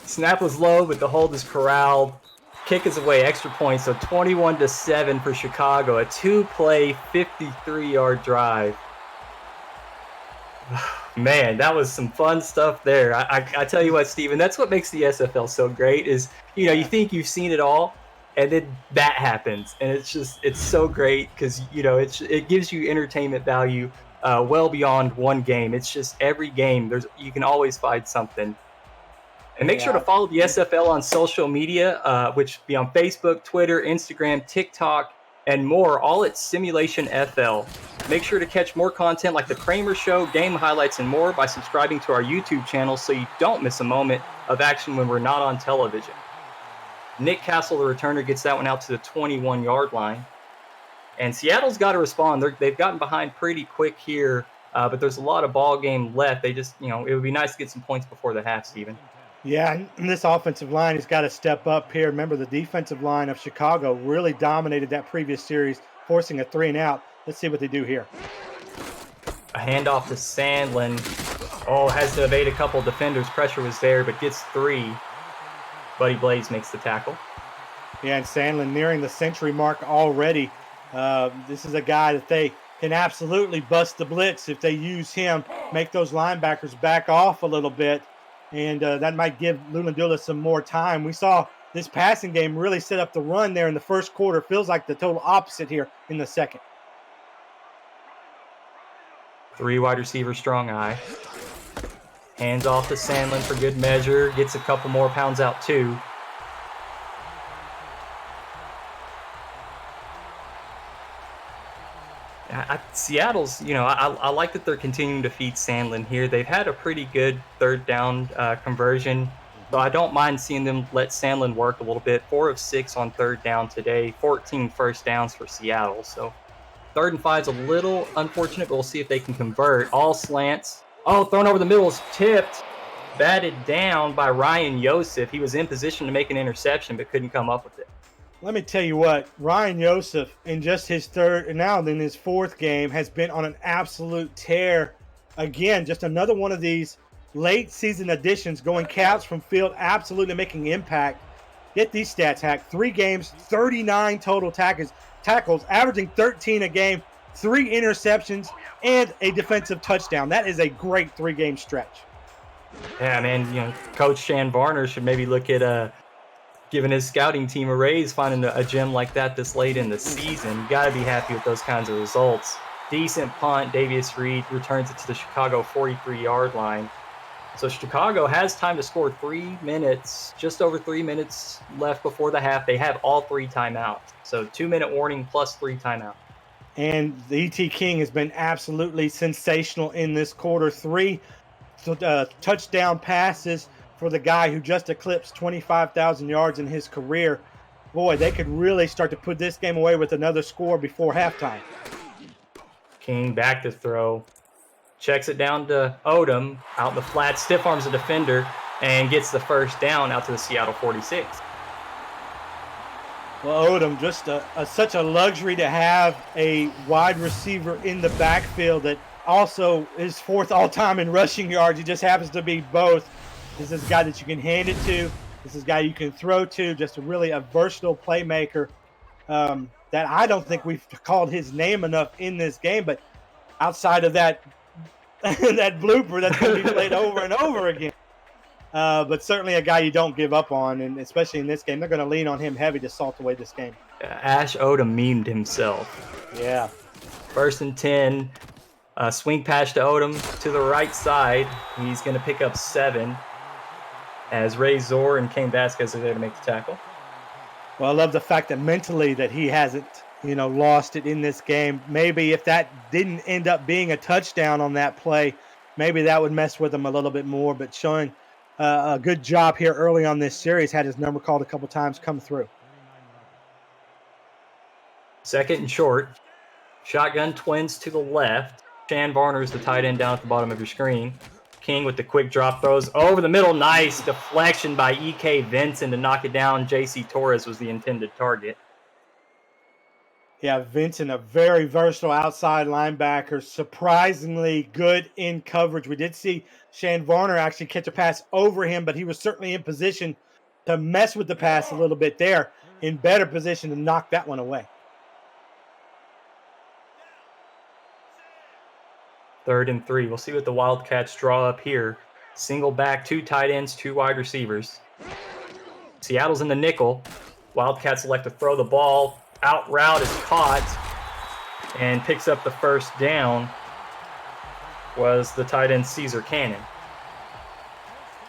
Snap was low, but the hold is corralled. Kick is away, extra point. So 21-7 for Chicago. A 2-play, 53-yard drive. Man, that was some fun stuff there. I tell you what, Steven, that's what makes the SFL so great is, you think you've seen it all, and then that happens. And it's so great because, it gives you entertainment value well beyond one game. It's just every game, you can always find something. And make sure to follow the SFL on social media, which be on Facebook, Twitter, Instagram, TikTok, and more, all at Simulation FL. Make sure to catch more content like The Kramer Show, game highlights, and more by subscribing to our YouTube channel so you don't miss a moment of action when we're not on television. Nick Castle, the returner, gets that one out to the 21-yard line. And Seattle's got to respond. They've gotten behind pretty quick here, but there's a lot of ball game left. They just, it would be nice to get some points before the half, Steven. Yeah, and this offensive line has got to step up here. Remember, the defensive line of Chicago really dominated that previous series, forcing a 3-and-out. Let's see what they do here. A handoff to Sandlin. Oh, has to evade a couple defenders. Pressure was there, but gets 3. Buddy Blaze makes the tackle. Yeah, and Sandlin nearing the century mark already. This is a guy that they can absolutely bust the blitz if they use him, make those linebackers back off a little bit. And that might give Lulundula some more time. We saw this passing game really set up the run there in the 1st quarter. Feels like the total opposite here in the 2nd. 3 wide receiver strong eye. Hands off to Sandlin for good measure. Gets a couple more pounds out too. Seattle's, I like that they're continuing to feed Sandlin here. They've had a pretty good 3rd down conversion. So I don't mind seeing them let Sandlin work a little bit. 4 of 6 on third down today, 14 first downs for Seattle. So 3rd and 5 is a little unfortunate, but we'll see if they can convert. All slants. Oh, thrown over the middle is tipped. Batted down by Ryan Yosef. He was in position to make an interception, but couldn't come up with it. Let me tell you what, Ryan Yosef, in just his third, and now in his fourth game, has been on an absolute tear. Again, just another one of these late season additions, going caps from field, absolutely making impact. Get these stats, Hack. 3 games, 39 total tackles, averaging 13 a game, 3 interceptions, and a defensive touchdown. That is a great 3-game stretch. Yeah, man, Coach Shan Varner should maybe look at giving his scouting team a raise, finding a gem like that this late in the season. You got to be happy with those kinds of results. Decent punt. Davius Reed returns it to the Chicago 43-yard line. So Chicago has time to score 3 minutes, just over 3 minutes left before the half. They have all 3 timeouts. So 2-minute warning plus 3 timeouts. And the E.T. King has been absolutely sensational in this quarter. 3 touchdown passes for the guy who just eclipsed 25,000 yards in his career. Boy, they could really start to put this game away with another score before halftime. King back to throw. Checks it down to Odom. Out in the flat, stiff arms the defender, and gets the first down out to the Seattle 46. Well, Odom, just such a luxury to have a wide receiver in the backfield that also is 4th all-time in rushing yards. He just happens to be both. This is a guy that you can hand it to. This is a guy you can throw to. Just a versatile playmaker that I don't think we've called his name enough in this game. But outside of that that blooper that's going to be played over and over again. But certainly a guy you don't give up on, and especially in this game, they're going to lean on him heavy to salt away this game. Ash Odom memed himself. Yeah. 1st and 10. Swing pass to Odom to the right side. He's going to pick up 7 as Ray Zor and Kane Vasquez are there to make the tackle. Well, I love the fact that mentally that he hasn't, lost it in this game. Maybe if that didn't end up being a touchdown on that play, maybe that would mess with him a little bit more. But showing a good job here early on this series, had his number called a couple times, come through. 2nd and short. Shotgun twins to the left. Shan Varner is the tight end down at the bottom of your screen. King with the quick drop throws over the middle. Nice deflection by E.K. Vincent to knock it down. J.C. Torres was the intended target. Yeah, Vincent, a very versatile outside linebacker, surprisingly good in coverage. We did see Shan Varner actually catch a pass over him, but he was certainly in position to mess with the pass a little bit there, in better position to knock that one away. 3rd and 3. We'll see what the Wildcats draw up here. Single back, 2 tight ends, 2 wide receivers. Seattle's in the nickel. Wildcats elect to throw the ball. Out route is caught and picks up the first down. Was the tight end Caesar Cannon.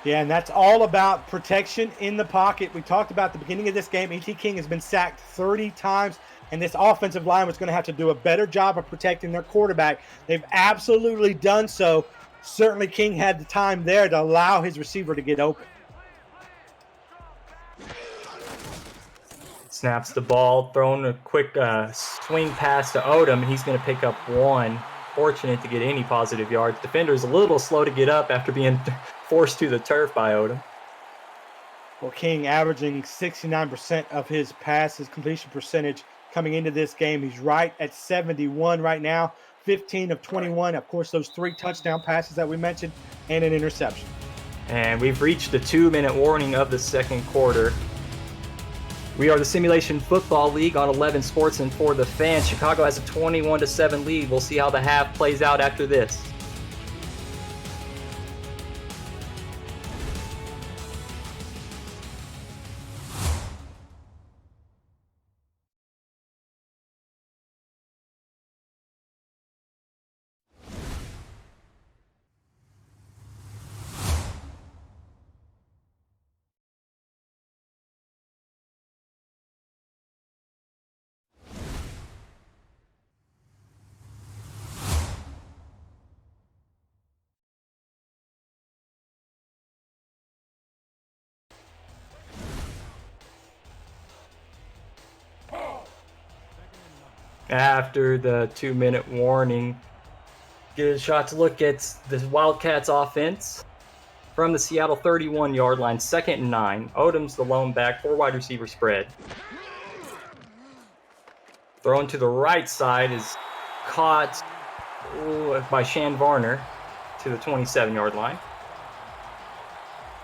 Yeah, and that's all about protection in the pocket. We talked about at the beginning of this game, E.T. King has been sacked 30 times, and this offensive line was going to have to do a better job of protecting their quarterback. They've absolutely done so. Certainly King had the time there to allow his receiver to get open. Snaps the ball, throwing a quick swing pass to Odom, and he's going to pick up 1. Fortunate to get any positive yards. Defender's a little slow to get up after being forced to the turf by Odom. Well, King averaging 69% of his passes completion percentage coming into this game. He's right at 71 right now, 15 of 21. Of course, those 3 touchdown passes that we mentioned and an interception. And we've reached the 2-minute warning of the 2nd quarter. We are the Simulation Football League on 11 Sports and for the fans. Chicago has a 21-7 lead. We'll see how the half plays out after this. After the 2-minute warning, get a shot to look at the Wildcats offense. From the Seattle 31-yard line, 2nd and 9. Odom's the lone back, 4 wide receiver spread. Thrown to the right side is caught by Shan Varner to the 27-yard line.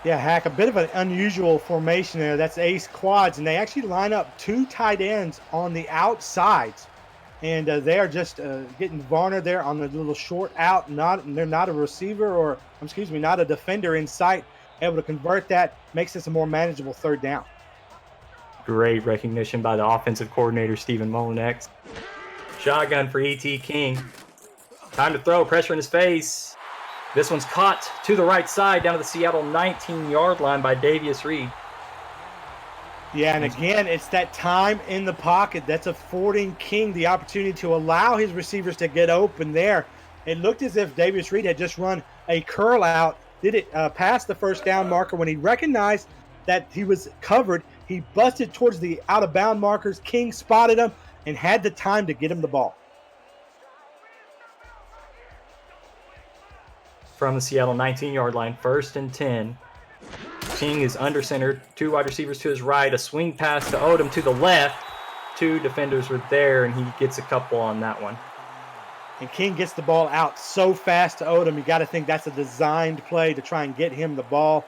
Yeah, Hack, a bit of an unusual formation there. That's ace quads, and they actually line up 2 tight ends on the outsides. And they are just getting Varner there on the little short out. They're not a receiver not a defender in sight. Able to convert that, makes this a more manageable 3rd down. Great recognition by the offensive coordinator, Stephen Molinex. Shotgun for E.T. King. Time to throw, pressure in his face. This one's caught to the right side down to the Seattle 19-yard line by Davius Reed. Yeah, and again, it's that time in the pocket that's affording King the opportunity to allow his receivers to get open there. It looked as if Davius Reed had just run a curl out, did it past the 1st down marker. When he recognized that he was covered, he busted towards the out-of-bound markers. King spotted him and had the time to get him the ball. From the Seattle 19-yard line, 1st and 10. King is under center, 2 wide receivers to his right, a swing pass to Odom to the left. 2 defenders were there, and he gets a couple on that one. And King gets the ball out so fast to Odom. You got to think that's a designed play to try and get him the ball.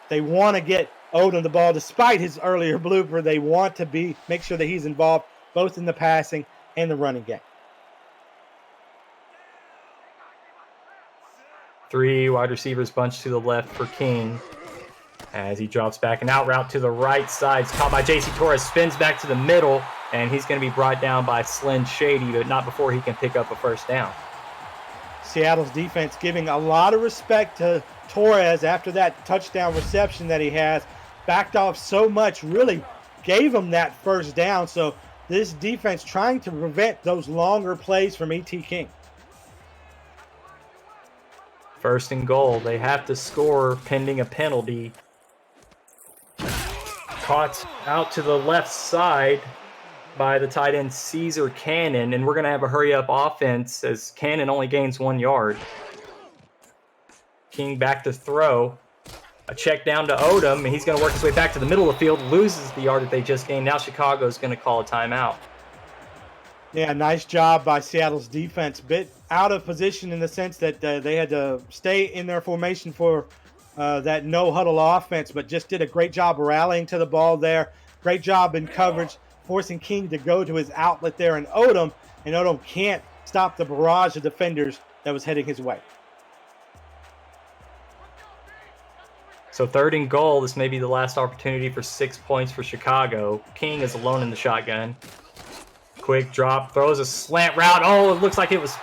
They want to get Odom the ball despite his earlier blooper. They want to make sure that he's involved both in the passing and the running game. 3 wide receivers bunched to the left for King. As he drops back, an out route to the right side. It's caught by J.C. Torres, spins back to the middle, and he's going to be brought down by Slen Shady, but not before he can pick up a 1st down. Seattle's defense giving a lot of respect to Torres after that touchdown reception that he has. Backed off so much, really gave him that 1st down. So this defense trying to prevent those longer plays from E.T. King. 1st and goal. They have to score pending a penalty. Caught out to the left side by the tight end Caesar Cannon, and we're going to have a hurry-up offense as Cannon only gains 1 yard. King back to throw. A check down to Odom, and he's going to work his way back to the middle of the field, loses the yard that they just gained. Now Chicago's going to call a timeout. Yeah, nice job by Seattle's defense. Bit out of position in the sense that they had to stay in their formation for that no-huddle offense, but just did a great job rallying to the ball there. Great job in coverage, forcing King to go to his outlet there and Odom can't stop the barrage of defenders that was heading his way. So 3rd and goal, this may be the last opportunity for 6 points for Chicago. King is alone in the shotgun. Quick drop, throws a slant route. Oh, it looks like it was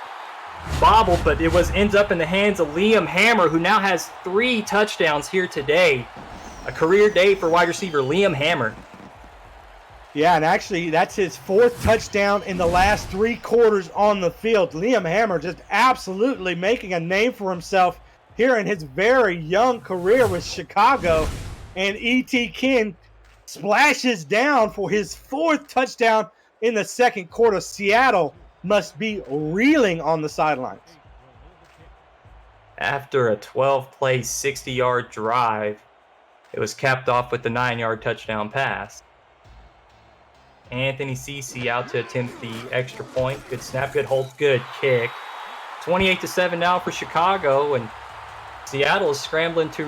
bobbled, but ends up in the hands of Liam Hammer, who now has 3 touchdowns here today. A career day for wide receiver Liam Hammer. Yeah, and actually that's his 4th touchdown in the last 3 quarters on the field. Liam Hammer just absolutely making a name for himself here in his very young career with Chicago. And E.T. King splashes down for his 4th touchdown in the 2nd quarter. Seattle must be reeling on the sidelines. After a 12-play, 60-yard drive, it was capped off with the 9-yard touchdown pass. Anthony Cece out to attempt the extra point. Good snap, good hold, good kick. 28-7 now for Chicago, and Seattle is scrambling to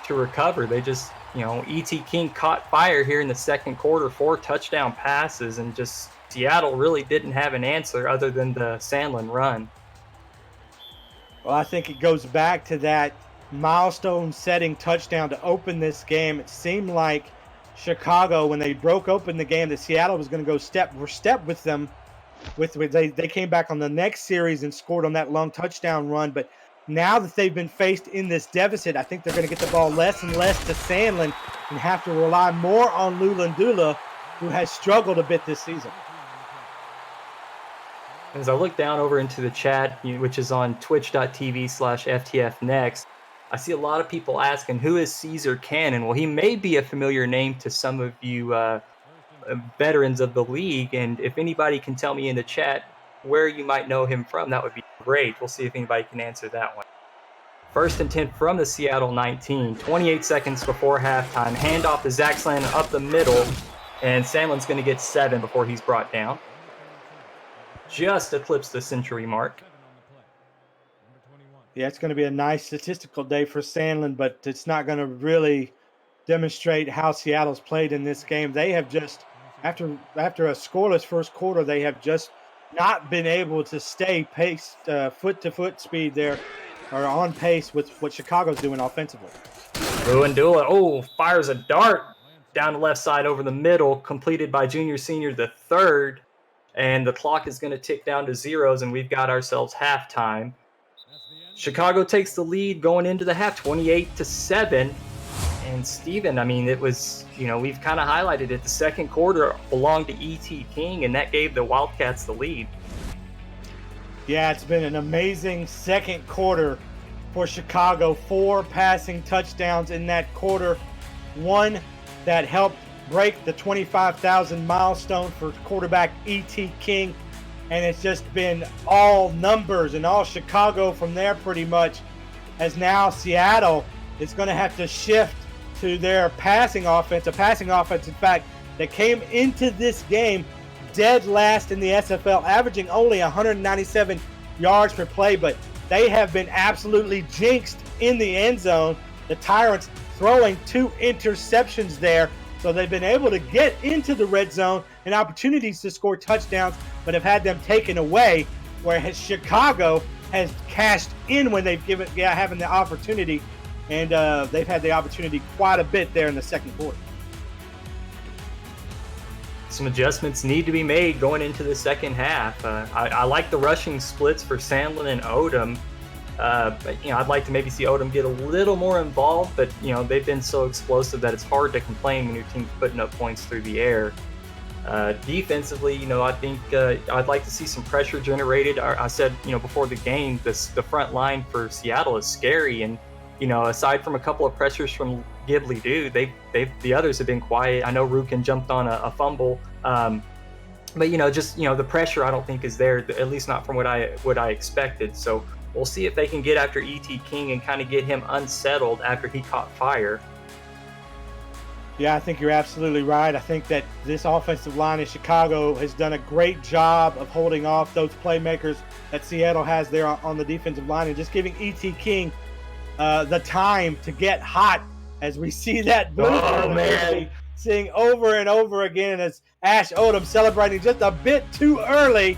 recover. They just, E.T. King caught fire here in the 2nd quarter, 4 touchdown passes, and just Seattle really didn't have an answer other than the Sandlin run. Well, I think it goes back to that milestone-setting touchdown to open this game. It seemed like Chicago, when they broke open the game, that Seattle was going to go step for step with them. They came back on the next series and scored on that long touchdown run. But now that they've been faced in this deficit, I think they're going to get the ball less and less to Sandlin and have to rely more on Lulandula, who has struggled a bit this season. As I look down over into the chat, which is on twitch.tv/FTFnext, I see a lot of people asking, who is Caesar Cannon? Well, he may be a familiar name to some of you veterans of the league. And if anybody can tell me in the chat where you might know him from, that would be great. We'll see if anybody can answer that one. 1st and 10 from the Seattle 19, 28 seconds before halftime. Handoff to Zach Sandlin up the middle, and Sandlin's going to get 7 before he's brought down. Just eclipsed the century mark. Yeah, it's going to be a nice statistical day for Sandlin, but it's not going to really demonstrate how Seattle's played in this game. They have just, after a scoreless first quarter, they have just not been able to stay paced, foot-to-foot speed there, or on pace with what Chicago's doing offensively. Lewandula, fires a dart down the left side over the middle, completed by junior senior the third, and the clock is going to tick down to zeros, and we've got ourselves halftime. Chicago takes the lead going into the half, 28-7. And Steven, I mean, it was, we've kind of highlighted it. The second quarter belonged to E.T. King, and that gave the Wildcats the lead. Yeah, it's been an amazing second quarter for Chicago. 4 passing touchdowns in that quarter. One that helped break the 25,000 milestone for quarterback E.T. King. And it's just been all numbers and all Chicago from there pretty much, as now Seattle is going to have to shift to their passing offense. A passing offense, in fact, that came into this game dead last in the SFL, averaging only 197 yards per play, but they have been absolutely jinxed in the end zone. The Tyrants throwing 2 interceptions there, so they've been able to get into the red zone and opportunities to score touchdowns, but have had them taken away, whereas Chicago has cashed in when they've having the opportunity, and they've had the opportunity quite a bit there in the second quarter. Some adjustments need to be made going into the second half. I like the rushing splits for Sandlin and Odom. But I'd like to maybe see Odom get a little more involved, but they've been so explosive that it's hard to complain when your team's putting up points through the air. Defensively, I think I'd like to see some pressure generated. I said, before the game, the front line for Seattle is scary, and aside from a couple of pressures from Ghibli, the others have been quiet. I know Rukin jumped on a fumble, but the pressure I don't think is there, at least not from what I expected. So we'll see if they can get after E.T. King and kind of get him unsettled after he caught fire. Yeah, I think you're absolutely right. I think that this offensive line in Chicago has done a great job of holding off those playmakers that Seattle has there on the defensive line, and just giving E.T. King the time to get hot, as we see that blue seeing over and over again, as Ash Odom celebrating just a bit too early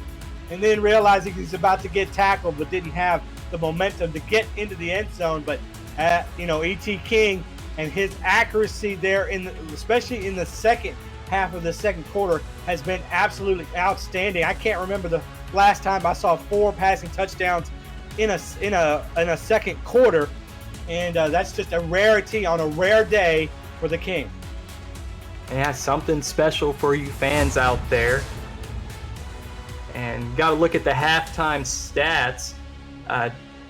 and then realizing he's about to get tackled but didn't have the momentum to get into the end zone. But E.T. King and his accuracy there, especially in the second half of the second quarter, has been absolutely outstanding. I can't remember the last time I saw 4 passing touchdowns in a second quarter, and that's just a rarity on a rare day for the King. Yeah, something special for you fans out there. And got to look at the halftime stats.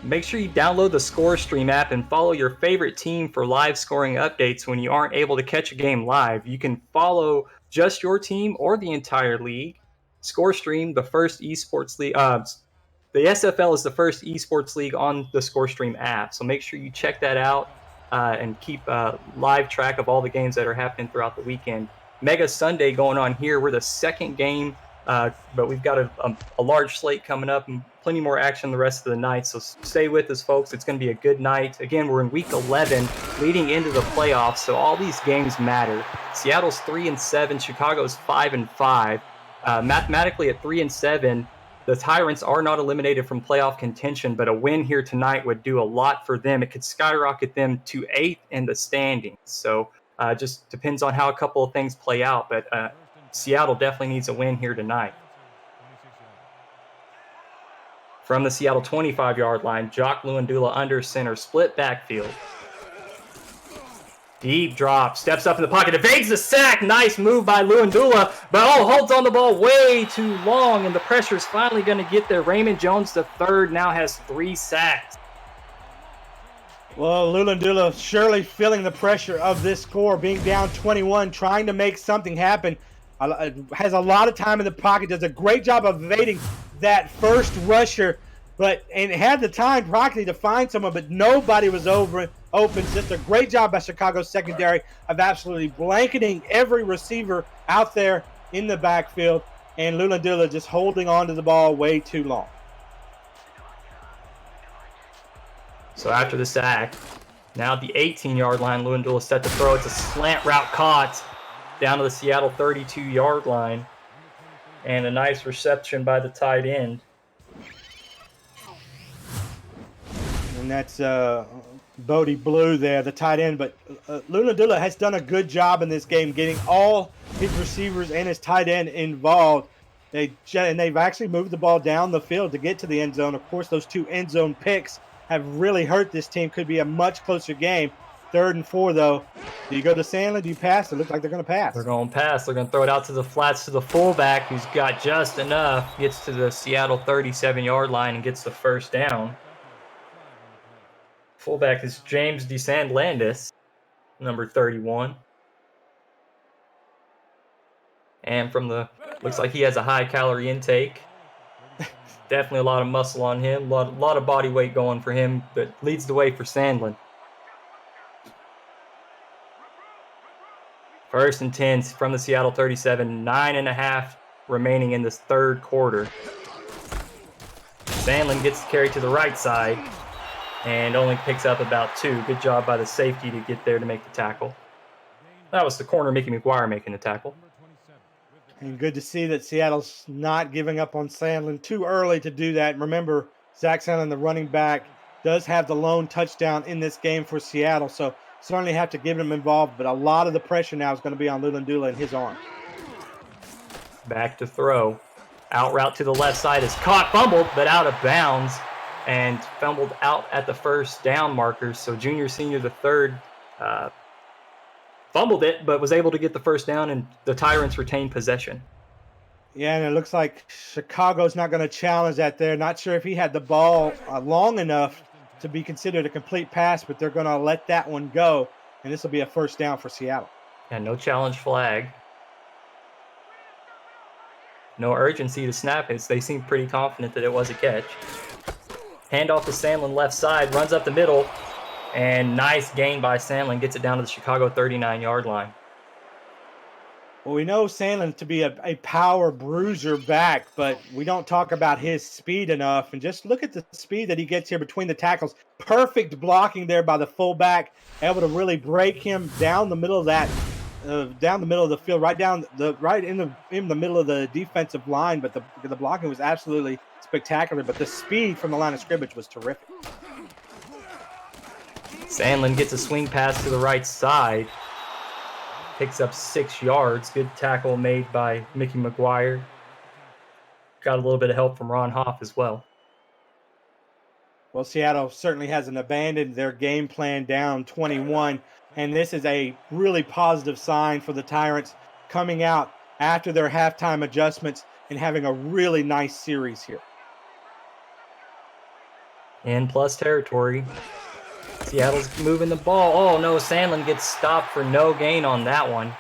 Make sure you download the ScoreStream app and follow your favorite team for live scoring updates when you aren't able to catch a game live. You can follow just your team or the entire league. ScoreStream, the first esports league. The SFL is the first esports league on the ScoreStream app. So make sure you check that out and keep live track of all the games that are happening throughout the weekend. Mega Sunday going on here. We're the second game, but we've got a large slate coming up and plenty more action the rest of the night. So stay with us, folks. It's going to be a good night. Again, we're in week 11 leading into the playoffs, so all these games matter. Seattle's 3-7, Chicago's 5-5. Mathematically at 3-7, the Tyrants are not eliminated from playoff contention, but a win here tonight would do a lot for them. It could skyrocket them to 8th in the standings. So just depends on how a couple of things play out, but Seattle definitely needs a win here tonight. From the Seattle 25-yard line, Jock Lewandula under center, split backfield. Deep drop, steps up in the pocket, evades the sack. Nice move by Lewandula, but holds on the ball way too long, and the pressure is finally going to get there. Raymond Jones III now has 3 sacks. Well, Lewandula surely feeling the pressure of this score, being down 21, trying to make something happen. Has a lot of time in the pocket, does a great job of evading that first rusher, and had the time practically to find someone, but nobody was open. Just a great job by Chicago's secondary of absolutely blanketing every receiver out there in the backfield, and Lulendula just holding on to the ball way too long. So after the sack, now at the 18-yard line, Lulendula is set to throw. It's a slant route caught down to the Seattle 32-yard line, and a nice reception by the tight end. And that's Bodie Blue there, the tight end. But Lulendula has done a good job in this game getting all his receivers and his tight end involved. They've actually moved the ball down the field to get to the end zone. Of course, those 2 end zone picks have really hurt this team. Could be a much closer game. 3rd and 4, though. Do you go to Sandlin? Do you pass? It looks like they're going to pass. They're going to pass. They're going to throw it out to the flats to the fullback, who's got just enough, gets to the Seattle 37-yard line and gets the first down. Fullback is James DeSandlandis, number 31. And looks like he has a high calorie intake. Definitely a lot of muscle on him, a lot of body weight going for him, but leads the way for Sandlin. 1st and 10 from the Seattle 37, 9.5 remaining in this 3rd quarter. Sandlin gets the carry to the right side and only picks up about 2. Good job by the safety to get there to make the tackle. That was the corner, Mickey McGuire, making the tackle. And good to see that Seattle's not giving up on Sandlin too early to do that. Remember, Zach Sandlin, the running back, does have the lone touchdown in this game for Seattle, so certainly have to give him involved, but a lot of the pressure now is going to be on Lulendula and his arm. Back to throw. Out route to the left side is caught, fumbled, but out of bounds, and fumbled out at the first down markers. So junior, senior, the third fumbled it, but was able to get the first down, and the Tyrants retained possession. Yeah, and it looks like Chicago's not going to challenge that there. Not sure if he had the ball long enough to be considered a complete pass, but they're going to let that one go, and this will be a first down for Seattle. And no challenge flag. No urgency to snap it. They seem pretty confident that it was a catch. Handoff to Sandlin left side, runs up the middle, and nice gain by Sandlin, gets it down to the Chicago 39-yard line. Well, we know Sandlin to be a power bruiser back, but we don't talk about his speed enough. And just look at the speed that he gets here between the tackles. Perfect blocking there by the fullback, able to really break him down the middle of that, down the middle of the field, right in the middle of the defensive line. But the blocking was absolutely spectacular. But the speed from the line of scrimmage was terrific. Sandlin gets a swing pass to the right side. Picks up 6 yards. Good tackle made by Mickey McGuire. Got a little bit of help from Ron Hoff as well. Well, Seattle certainly hasn't abandoned their game plan down 21, and this is a really positive sign for the Tyrants coming out after their halftime adjustments and having a really nice series here. In plus territory. Seattle's moving the ball. Oh, no, Sandlin gets stopped for no gain on that one.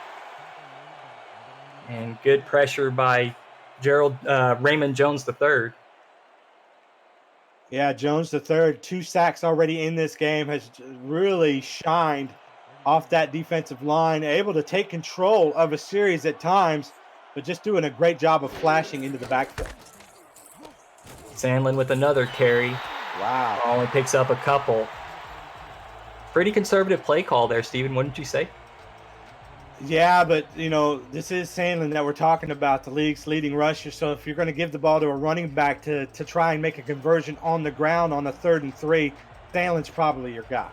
And good pressure by Raymond Jones III. Yeah, Jones III, 2 sacks already in this game, has really shined off that defensive line, able to take control of a series at times, but just doing a great job of flashing into the backfield. Sandlin with another carry. Wow. Only picks up a couple. Pretty conservative play call there, Steven, wouldn't you say? Yeah, but, this is Sandlin that we're talking about, the league's leading rusher. So if you're going to give the ball to a running back to try and make a conversion on the ground on a 3rd and 3, Sandlin's probably your guy.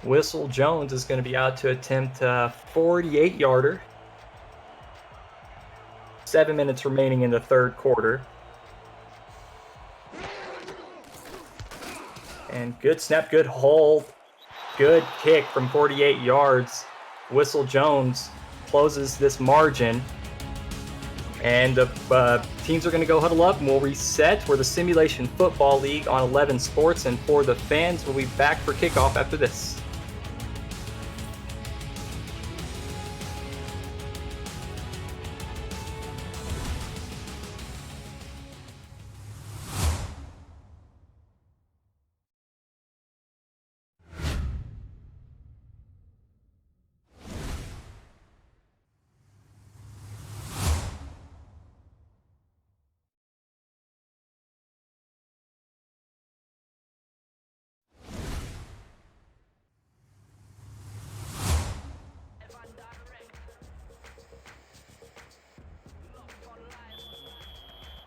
Whistle Jones is going to be out to attempt a 48-yarder. 7 minutes remaining in the 3rd quarter. And good snap, good hold, good kick from 48 yards. Whistle Jones closes this margin. And the teams are going to go huddle up and we'll reset. We're the Simulation Football League on 11 Sports. And for the fans, we'll be back for kickoff after this.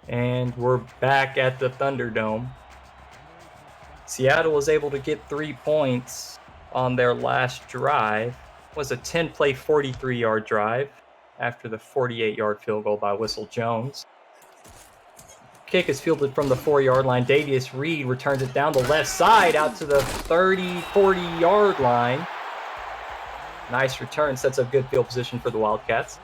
And we're back at the Thunderdome. Seattle was able to get 3 points on their last drive. It was a 10-play, 43-yard drive after the 48-yard field goal by Whistle Jones. Kick is fielded from the 4-yard line. Davius Reed returns it down the left side out to the 30, 40-yard line. Nice return, sets up good field position for the Wildcats.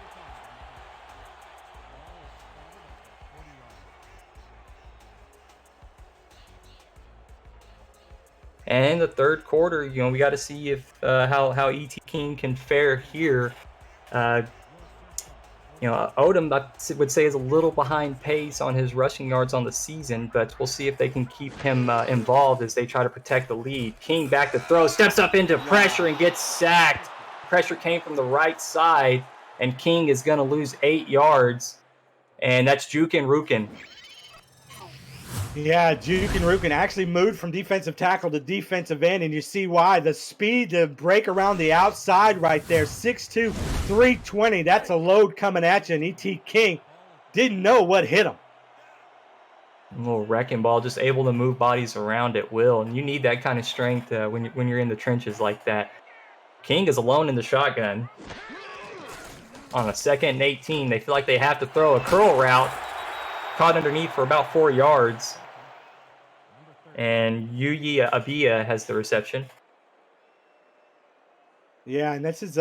And in the third quarter, we got to see if how E.T. King can fare here. Odom, I would say, is a little behind pace on his rushing yards on the season, but we'll see if they can keep him involved as they try to protect the lead. King back to throw, steps up into pressure and gets sacked. Pressure came from the right side, and King is going to lose 8 yards, and that's Jukin Rukin. Yeah, Jukin Rukin actually moved from defensive tackle to defensive end, and you see why. The speed to break around the outside right there, 6'2", 320. That's a load coming at you, and E.T. King didn't know what hit him. A little wrecking ball, just able to move bodies around at will, and you need that kind of strength when you're in the trenches like that. King is alone in the shotgun. On a 2nd and 18, they feel like they have to throw a curl route. Caught underneath for about 4 yards. And Yuyi Abia has the reception. Yeah, and this is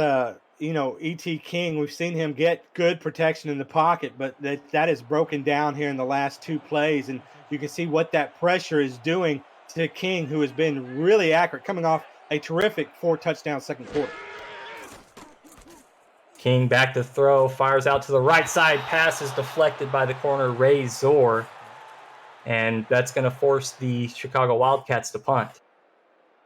E.T. King. We've seen him get good protection in the pocket, but that is broken down here in the last 2 plays, and you can see what that pressure is doing to King, who has been really accurate, coming off a terrific 4-touchdown second quarter. King back to throw, fires out to the right side. Pass is deflected by the corner, Ray Zor. And that's going to force the Chicago Wildcats to punt.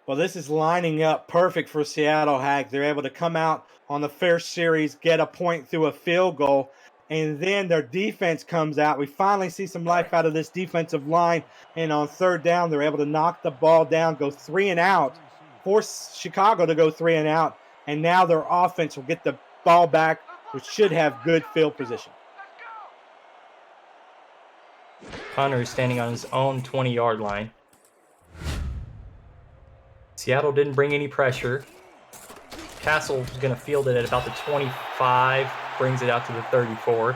Well, this is lining up perfect for Seattle, Hag. They're able to come out on the first series, get a point through a field goal, and then their defense comes out. We finally see some life out of this defensive line, and on 3rd down, they're able to knock the ball down, go 3 and out, force Chicago to go 3 and out, and now their offense will get the ball back, which should have good field position. Hunter is standing on his own 20-yard line. Seattle didn't bring any pressure. Castle is going to field it at about the 25, brings it out to the 34.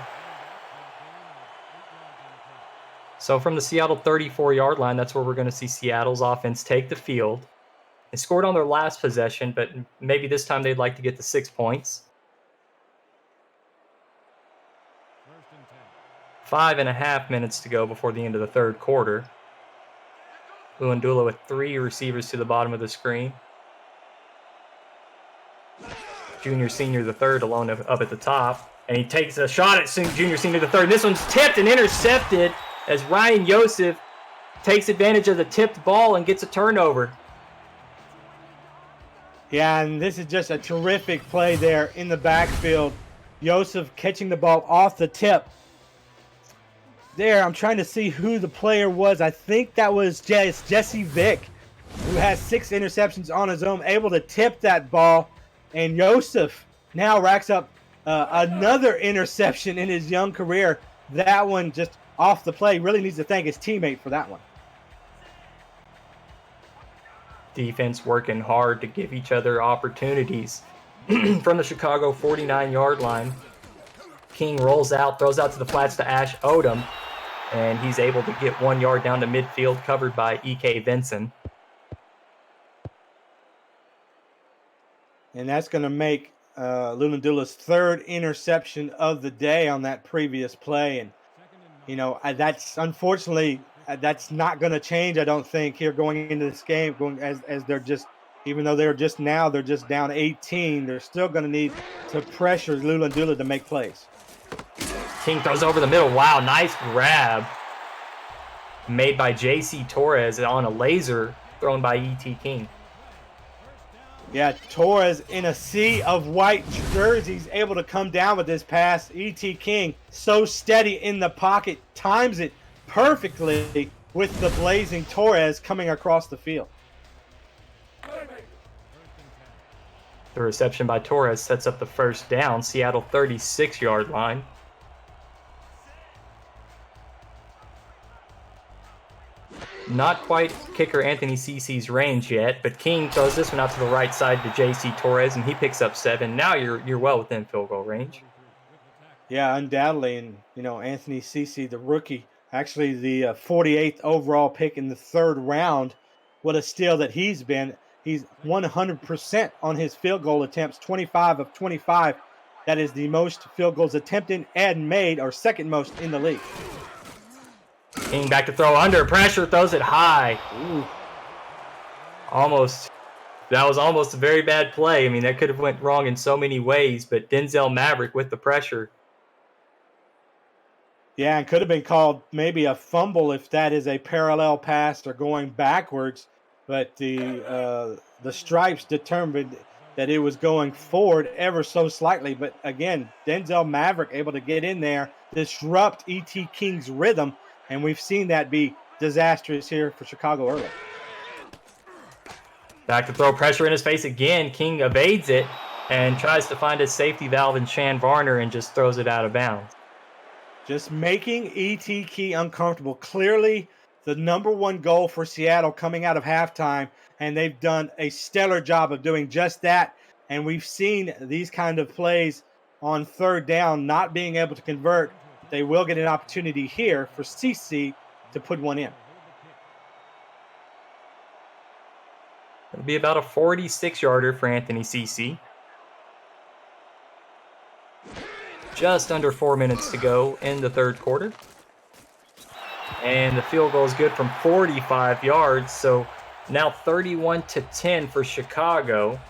So from the Seattle 34-yard line, that's where we're going to see Seattle's offense take the field. They scored on their last possession, but maybe this time they'd like to get the 6 points. 5.5 minutes to go before the end of the third quarter. Ulandula with 3 receivers to the bottom of the screen. Junior Senior the third alone up at the top. And he takes a shot at Junior Senior the third. This one's tipped and intercepted as Ryan Yosef takes advantage of the tipped ball and gets a turnover. Yeah, and this is just a terrific play there in the backfield. Yosef catching the ball off the tip. There, I'm trying to see who the player was. I think that was Jesse Vick, who has 6 interceptions on his own, able to tip that ball. And Yosef now racks up another interception in his young career. That one just off the play. Really needs to thank his teammate for that one. Defense working hard to give each other opportunities. From the Chicago 49-yard line, King rolls out, throws out to the flats to Ash Odom, and he's able to get 1 yard down to midfield, covered by E.K. Vinson. And that's going to make Lunadula's 3rd interception of the day on that previous play. And, that's unfortunately, that's not going to change, I don't think, here going into this game, as they're just, even though they're just down 18, they're still going to need to pressure Lunadula to make plays. King throws over the middle. Wow, nice grab made by J.C. Torres on a laser thrown by E.T. King. Yeah, Torres in a sea of white jerseys able to come down with this pass. E.T. King so steady in the pocket, times it perfectly with the blazing Torres coming across the field. The reception by Torres sets up the first down, Seattle 36-yard line. Not quite kicker Anthony Cece's range yet, but King throws this one out to the right side to J.C. Torres, and he picks up 7. Now you're well within field goal range. Yeah, undoubtedly. And, Anthony Cece, the rookie, actually the 48th overall pick in the third round, what a steal that he's been. He's 100% on his field goal attempts, 25 of 25. That is the most field goals attempted and made, or second most in the league. King back to throw under pressure, throws it high. Ooh. That was almost a very bad play. I mean, that could have went wrong in so many ways, but Denzel Maverick with the pressure. Yeah, and could have been called maybe a fumble if that is a parallel pass or going backwards, but the stripes determined that it was going forward ever so slightly. But again, Denzel Maverick able to get in there, disrupt E.T. King's rhythm, and we've seen that be disastrous here for Chicago early. Back to throw, pressure in his face again. King evades it and tries to find his safety valve in Shan Varner and just throws it out of bounds. Just making E.T. Key uncomfortable. Clearly the number one goal for Seattle coming out of halftime, and they've done a stellar job of doing just that. And we've seen these kind of plays on third down not being able to convert. They will get an opportunity here for CC to put one in. It'll be about a 46-yarder for Anthony Cece. Just under 4 minutes to go in the third quarter. And the field goal is good from 45 yards. So now 31-10 for Chicago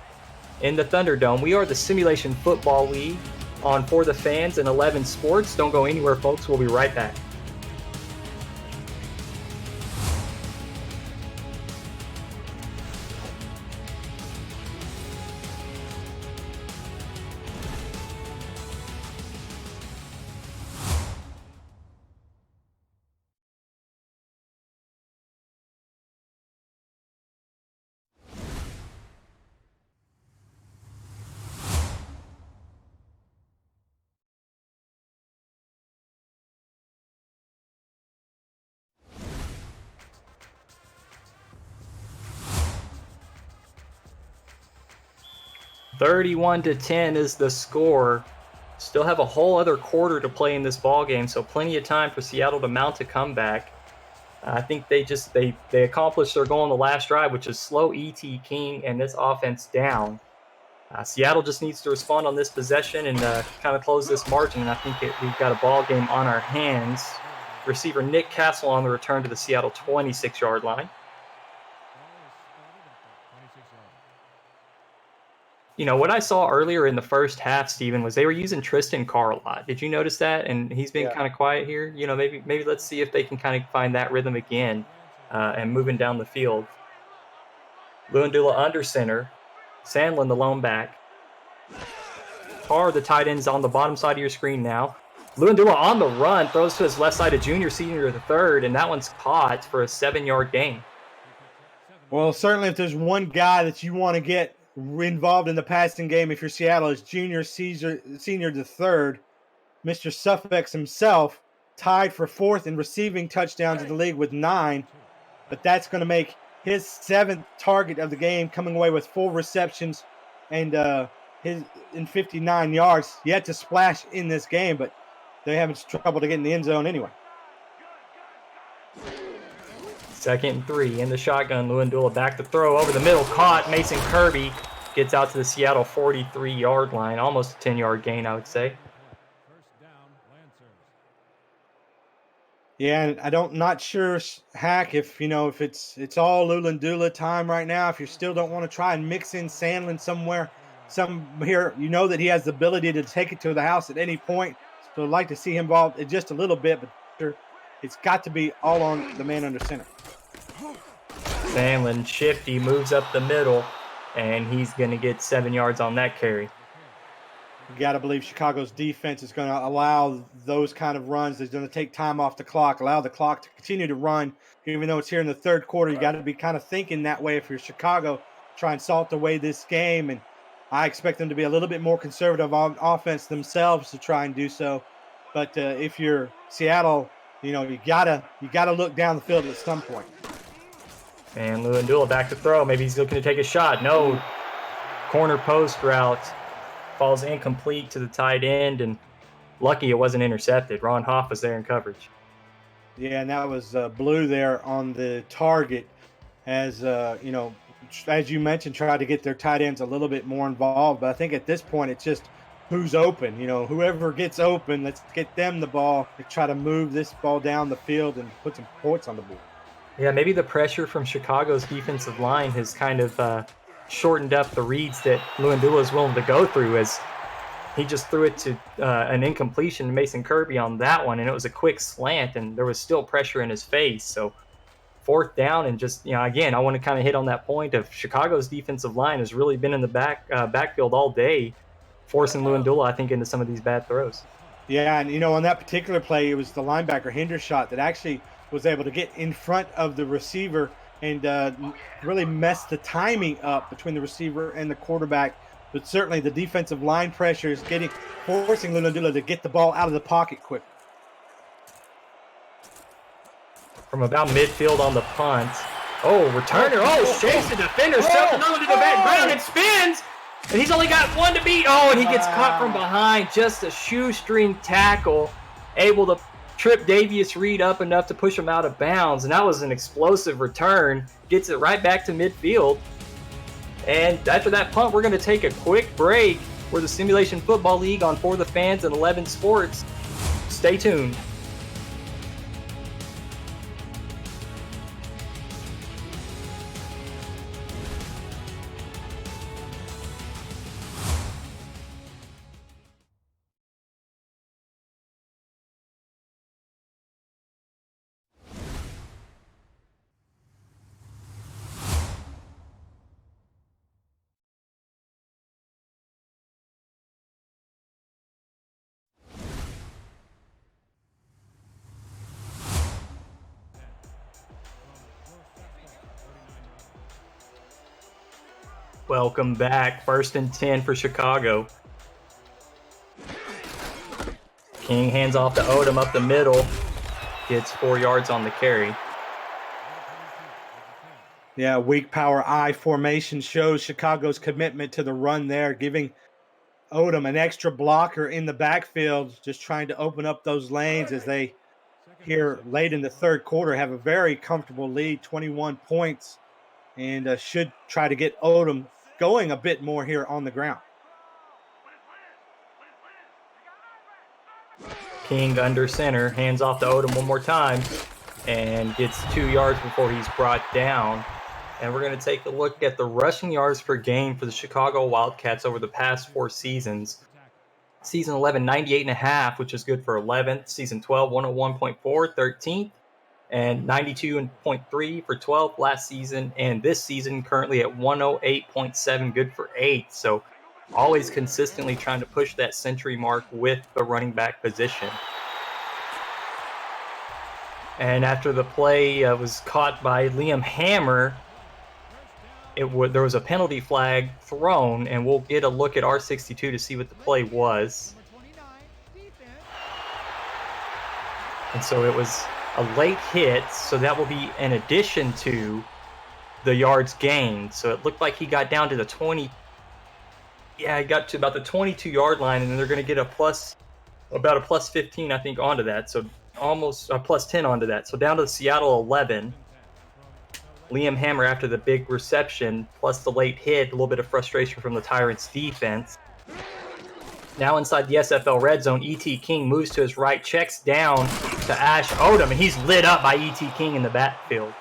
in the Thunderdome. We are the Simulation Football League on For the Fans and 11 Sports. Don't go anywhere, folks. We'll be right back. (31-10) is the score. Still have a whole other quarter to play in this ball game, so plenty of time for Seattle to mount a comeback. I think they accomplished their goal on the last drive, which is slow E.T. King and this offense down. Seattle just needs to respond on this possession and kind of close this margin. And I think we've got a ball game on our hands. Receiver Nick Castle on the return to the Seattle 26-yard line. What I saw earlier in the first half, Steven, was they were using Tristan Carr a lot. Did you notice that? And he's been kind of quiet here. Maybe let's see if they can kind of find that rhythm again and moving down the field. Luandula under center. Sandlin, the lone back. Carr, the tight end's on the bottom side of your screen now. Luandula on the run, throws to his left side, a junior, senior, the third, and that one's caught for a 7-yard gain. Well, certainly if there's one guy that you want to get involved in the passing game, if you're Seattle, is junior, senior, the third. Mr. Suffix himself tied for fourth in receiving touchdowns in the league with 9, but that's going to make his 7th target of the game, coming away with 4 receptions and his in 59 yards. Yet to splash in this game, but they're having trouble to get in the end zone anyway. 2nd and 3 in the shotgun. Luandula back to throw over the middle, caught. Mason Kirby gets out to the Seattle 43-yard line, almost a 10-yard gain, I would say. Yeah, and not sure, Hack, if it's all Luandula time right now. If you still don't want to try and mix in Sandlin somewhere, here, that he has the ability to take it to the house at any point. So I'd like to see him involved in just a little bit, but it's got to be all on the man under center. Sandlin, shifty, moves up the middle, and he's going to get 7 yards on that carry. You got to believe Chicago's defense is going to allow those kind of runs. They're going to take time off the clock, allow the clock to continue to run. Even though it's here in the third quarter, you got to be kind of thinking that way if you're Chicago, try and salt away this game. And I expect them to be a little bit more conservative on offense themselves to try and do so. But if you're Seattle, you gotta look down the field at some point. And Luandula back to throw. Maybe he's looking to take a shot. No. Corner post route falls incomplete to the tight end, and lucky it wasn't intercepted. Ron Hoff was there in coverage. Yeah, and that was Blue there on the target as, as you mentioned, try to get their tight ends a little bit more involved. But I think at this point, it's just who's open. Whoever gets open, let's get them the ball to try to move this ball down the field and put some points on the board. Yeah, maybe the pressure from Chicago's defensive line has kind of shortened up the reads that Luandula is willing to go through, as he just threw it to an incompletion to Mason Kirby on that one, and it was a quick slant, and there was still pressure in his face. So 4th down, and just, again, I want to kind of hit on that point of Chicago's defensive line has really been in the backfield all day, forcing Luandula, I think, into some of these bad throws. Yeah, and on that particular play, it was the linebacker Hendershot that actually was able to get in front of the receiver and really mess the timing up between the receiver and the quarterback. But certainly the defensive line pressure is forcing Luandula to get the ball out of the pocket quick. From about midfield on the punt. Oh, returner. Oh, shakes the defender. Something on to the back ground and spins. And he's only got one to beat. Oh, and he gets caught from behind. Just a shoestring tackle. Able to trip Davius Reed up enough to push him out of bounds. And that was an explosive return. Gets it right back to midfield. And after that punt, we're going to take a quick break. We're the Simulation Football League on For the Fans and 11 Sports. Stay tuned. Welcome back. 1st and 10 for Chicago. King hands off to Odom up the middle. Gets 4 yards on the carry. Yeah, weak power I formation shows Chicago's commitment to the run there, giving Odom an extra blocker in the backfield, just trying to open up those lanes as they here late in the 3rd quarter have a very comfortable lead, 21 points, and should try to get Odom going a bit more here on the ground. King under center, hands off to Odom one more time, and gets 2 yards before he's brought down. And we're going to take a look at the rushing yards per game for the Chicago Wildcats over the past 4 seasons. Season 11, 98.5, which is good for 11th. Season 12, 101.4, 13th. And 92.3 for 12th last season. And this season, currently at 108.7, good for 8th. So always consistently trying to push that century mark with the running back position. And after the play was caught by Liam Hammer, there was a penalty flag thrown, and we'll get a look at R62 to see what the play was. And so it was a late hit, so that will be in addition to the yards gained. So it looked like he got down to the 20. Yeah, he got to about the 22-yard line, and then they're going to get about a plus 15, I think, onto that. So almost a plus 10 onto that. So down to the Seattle 11. Liam Hammer after the big reception, plus the late hit, a little bit of frustration from the Tyrants defense. Now inside the SFL red zone, E.T. King moves to his right, checks down to Ash Odom, and he's lit up by E.T. King in the backfield.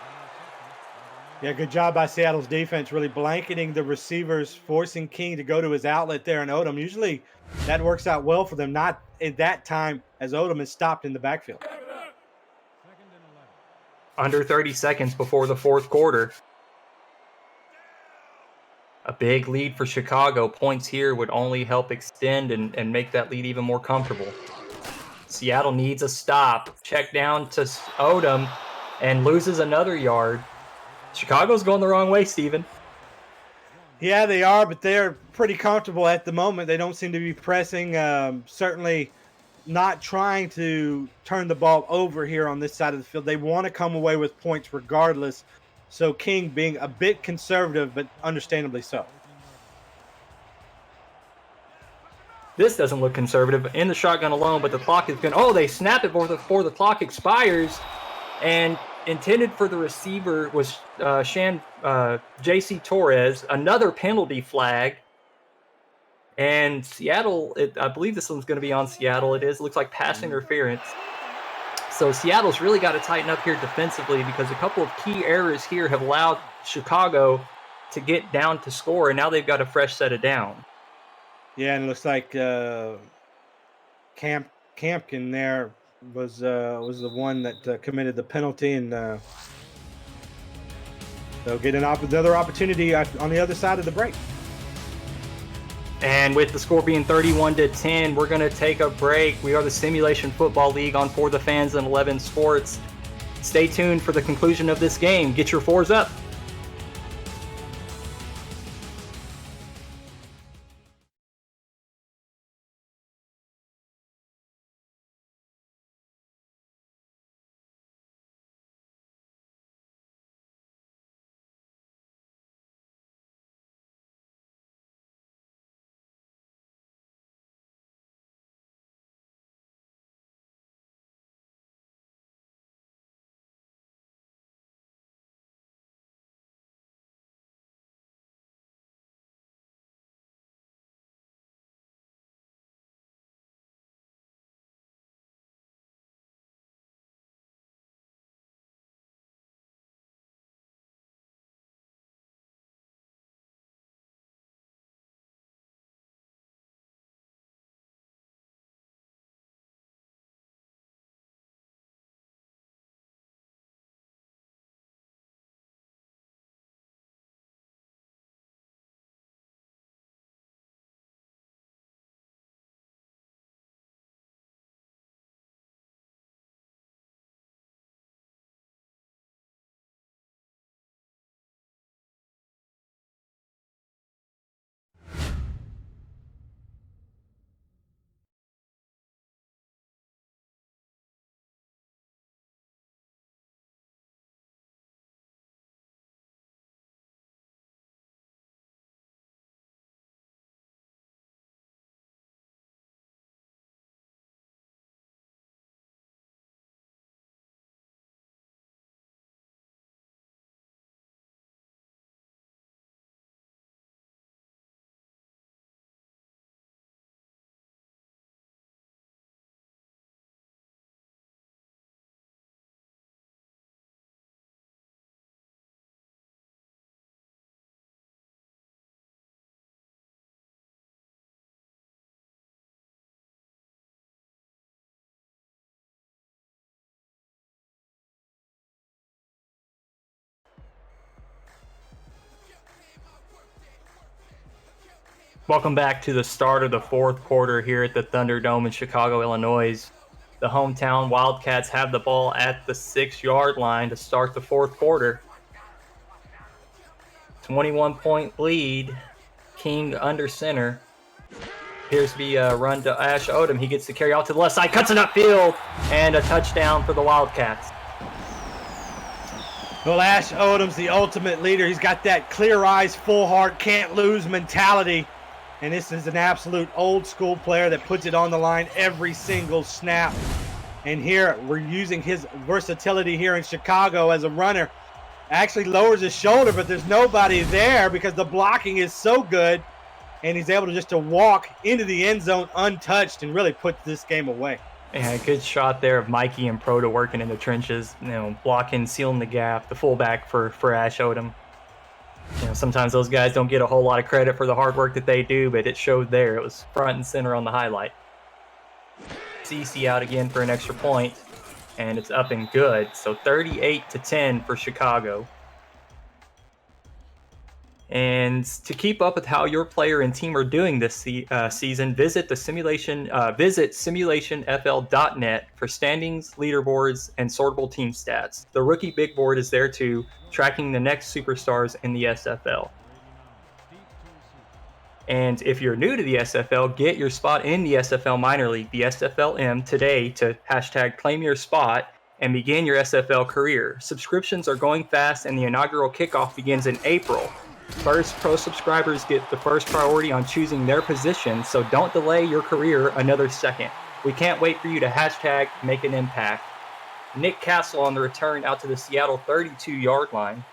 Yeah, good job by Seattle's defense, really blanketing the receivers, forcing King to go to his outlet there in Odom. Usually that works out well for them, not at that time as Odom is stopped in the backfield. Under 30 seconds before the 4th quarter. A big lead for Chicago. Points here would only help extend and make that lead even more comfortable. Seattle needs a stop. Check down to Odom and loses another yard. Chicago's going the wrong way, Steven. Yeah, they are, but they're pretty comfortable at the moment. They don't seem to be pressing, certainly not trying to turn the ball over here on this side of the field. They want to come away with points regardless. So King being a bit conservative, but understandably so. This doesn't look conservative in the shotgun alone, but the clock is going. Oh, they snap it before the clock expires, and intended for the receiver was J.C. Torres. Another penalty flag, and Seattle. I believe this one's going to be on Seattle. It is. It looks like pass interference. So Seattle's really got to tighten up here defensively because a couple of key errors here have allowed Chicago to get down to score, and now they've got a fresh set of down. Yeah, and it looks like Campkin there was the one that committed the penalty, and they'll get another opportunity on the other side of the break. And with the score being 31-10, we're going to take a break. We are the Simulation Football League on For the Fans and 11 Sports. Stay tuned for the conclusion of this game. Get your fours up. Welcome back to the start of the fourth quarter here at the Thunderdome in Chicago, Illinois. The hometown Wildcats have the ball at the 6-yard line to start the fourth quarter. 21-point lead. King under center. Here's the run to Ash Odom. He gets the carry out to the left side, cuts it upfield, and a touchdown for the Wildcats. Well, Ash Odom's the ultimate leader. He's got that clear eyes, full heart, can't lose mentality. And this is an absolute old school player that puts it on the line every single snap. And here we're using his versatility here in Chicago as a runner. Actually lowers his shoulder, but there's nobody there because the blocking is so good. And he's able to just walk into the end zone untouched and really put this game away. Yeah, good shot there of Mikey and Proto working in the trenches, blocking, sealing the gap, the fullback for Ash Odom. Sometimes those guys don't get a whole lot of credit for the hard work that they do, but it showed there. It was front and center on the highlight. CC out again for an extra point, and it's up and good. So 38-10 for Chicago. And to keep up with how your player and team are doing this season, visit simulationfl.net for standings, leaderboards, and sortable team stats. The rookie big board is there too, tracking the next superstars in the SFL. And if you're new to the SFL, get your spot in the SFL minor league, the SFLM, today to #claim your spot and begin your SFL career. Subscriptions are going fast, and the inaugural kickoff begins in April. First Pro subscribers get the first priority on choosing their position, so don't delay your career another second. We can't wait for you to hashtag make an impact. Nick Castle on the return out to the Seattle 32-yard line.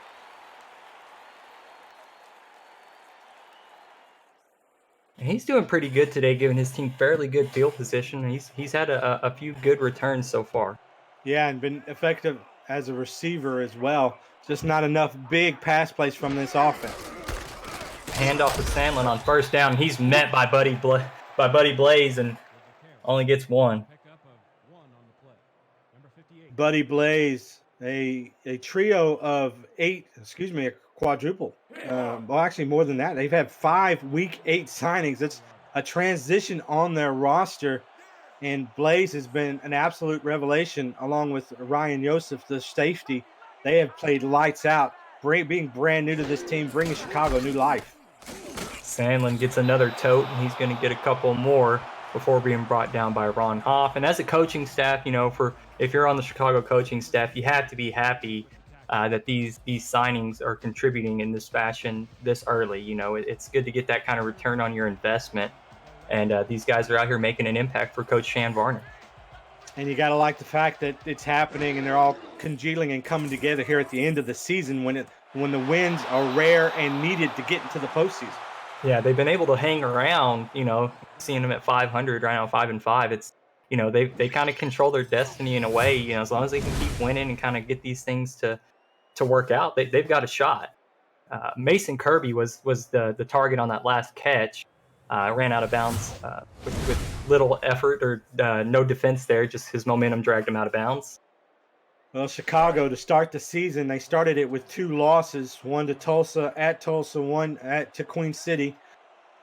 And he's doing pretty good today, giving his team fairly good field position. He's had a few good returns so far. Yeah, and been effective as a receiver as well. Just not enough big pass plays from this offense. Handoff to Sandlin on first down. He's met by Buddy Blaze and only gets one. Buddy Blaze, a trio of a quadruple. Well, actually more than that. They've had 5 Week 8 signings. It's a transition on their roster, and Blaze has been an absolute revelation along with Ryan Yosef, the safety. They have played lights out, being brand new to this team, bringing Chicago new life. Sandlin gets another tote, and he's going to get a couple more before being brought down by Ron Hoff. And as a coaching staff, if you're on the Chicago coaching staff, you have to be happy that these signings are contributing in this fashion this early. It's good to get that kind of return on your investment. And these guys are out here making an impact for Coach Shan Varner. And you got to like the fact that it's happening and they're all congealing and coming together here at the end of the season when the wins are rare and needed to get into the postseason. Yeah, they've been able to hang around, seeing them at 500 right now, 5-5. It's, they kind of control their destiny in a way, as long as they can keep winning and kind of get these things to work out, they've got a shot. Mason Kirby was the target on that last catch. Ran out of bounds with little effort or no defense there. Just his momentum dragged him out of bounds. Well, Chicago, to start the season, they started it with 2 losses, one to Tulsa, one to Queen City.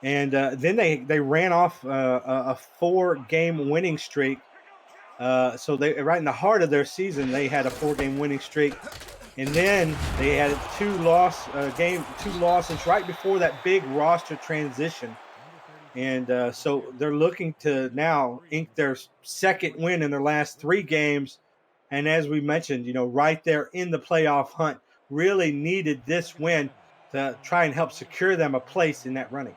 And then they ran off a 4-game winning streak. So they right in the heart of their season, they had a 4-game winning streak. And then they had 2 losses right before that big roster transition. And so they're looking to now ink their second win in their last 3 games. And as we mentioned, right there in the playoff hunt, really needed this win to try and help secure them a place in that running.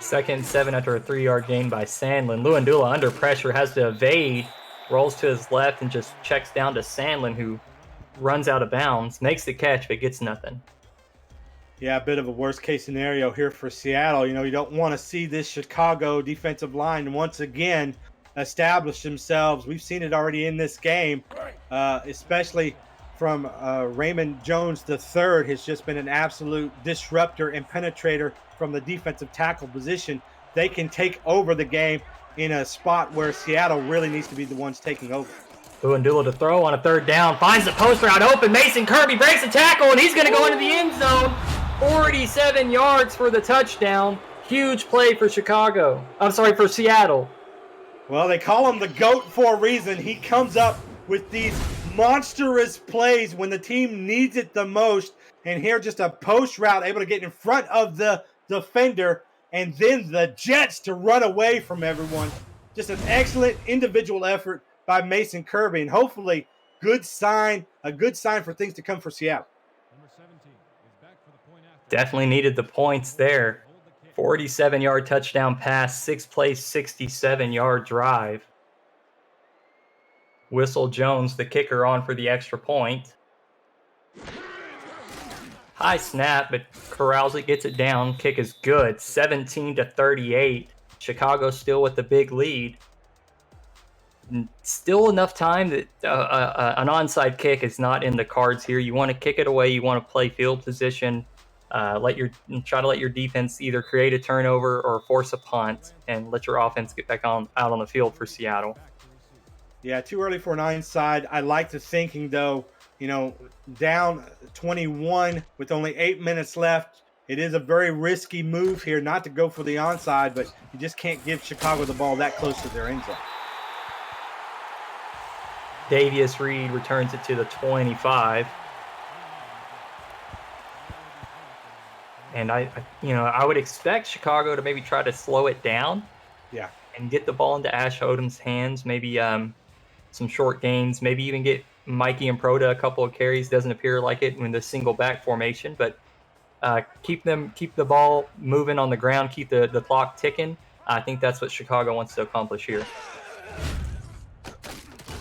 2nd and 7 after a 3-yard gain by Sandlin. Luandula under pressure has to evade, rolls to his left and just checks down to Sandlin, who runs out of bounds, makes the catch, but gets nothing. Yeah, a bit of a worst-case scenario here for Seattle. You don't want to see this Chicago defensive line once again establish themselves. We've seen it already in this game, especially from Raymond Jones III has just been an absolute disruptor and penetrator from the defensive tackle position. They can take over the game in a spot where Seattle really needs to be the ones taking over. Luandula to throw on a 3rd down, finds the post route open. Mason Kirby breaks a tackle, and he's going to go into the end zone. 47 yards for the touchdown. Huge play for for Seattle. Well, they call him the GOAT for a reason. He comes up with these monstrous plays when the team needs it the most. And here, just a post route, able to get in front of the defender, and then the Jets to run away from everyone. Just an excellent individual effort by Mason Kirby, and hopefully a good sign for things to come for Seattle. Definitely needed the points there. 47-yard touchdown pass, 6-play, 67-yard drive. Whistle Jones, the kicker, on for the extra point. High snap, but corrals it, gets it down. Kick is good, 17-38. Chicago still with the big lead. Still enough time that an onside kick is not in the cards here. You want to kick it away. You want to play field position. Try to let your defense either create a turnover or force a punt, and let your offense get back out on the field for Seattle. Yeah, too early for an onside. I like the thinking, though. Down 21 with only 8 minutes left. It is a very risky move here not to go for the onside, but you just can't give Chicago the ball that close to their end zone. Davius Reed returns it to the 25. And I would expect Chicago to maybe try to slow it down. Yeah. and get the ball into Ash Odom's hands. Maybe some short gains. Maybe even get Mikey and Proda a couple of carries. Doesn't appear like it when the single back formation, but keep the ball moving on the ground. Keep the clock ticking. I think that's what Chicago wants to accomplish here.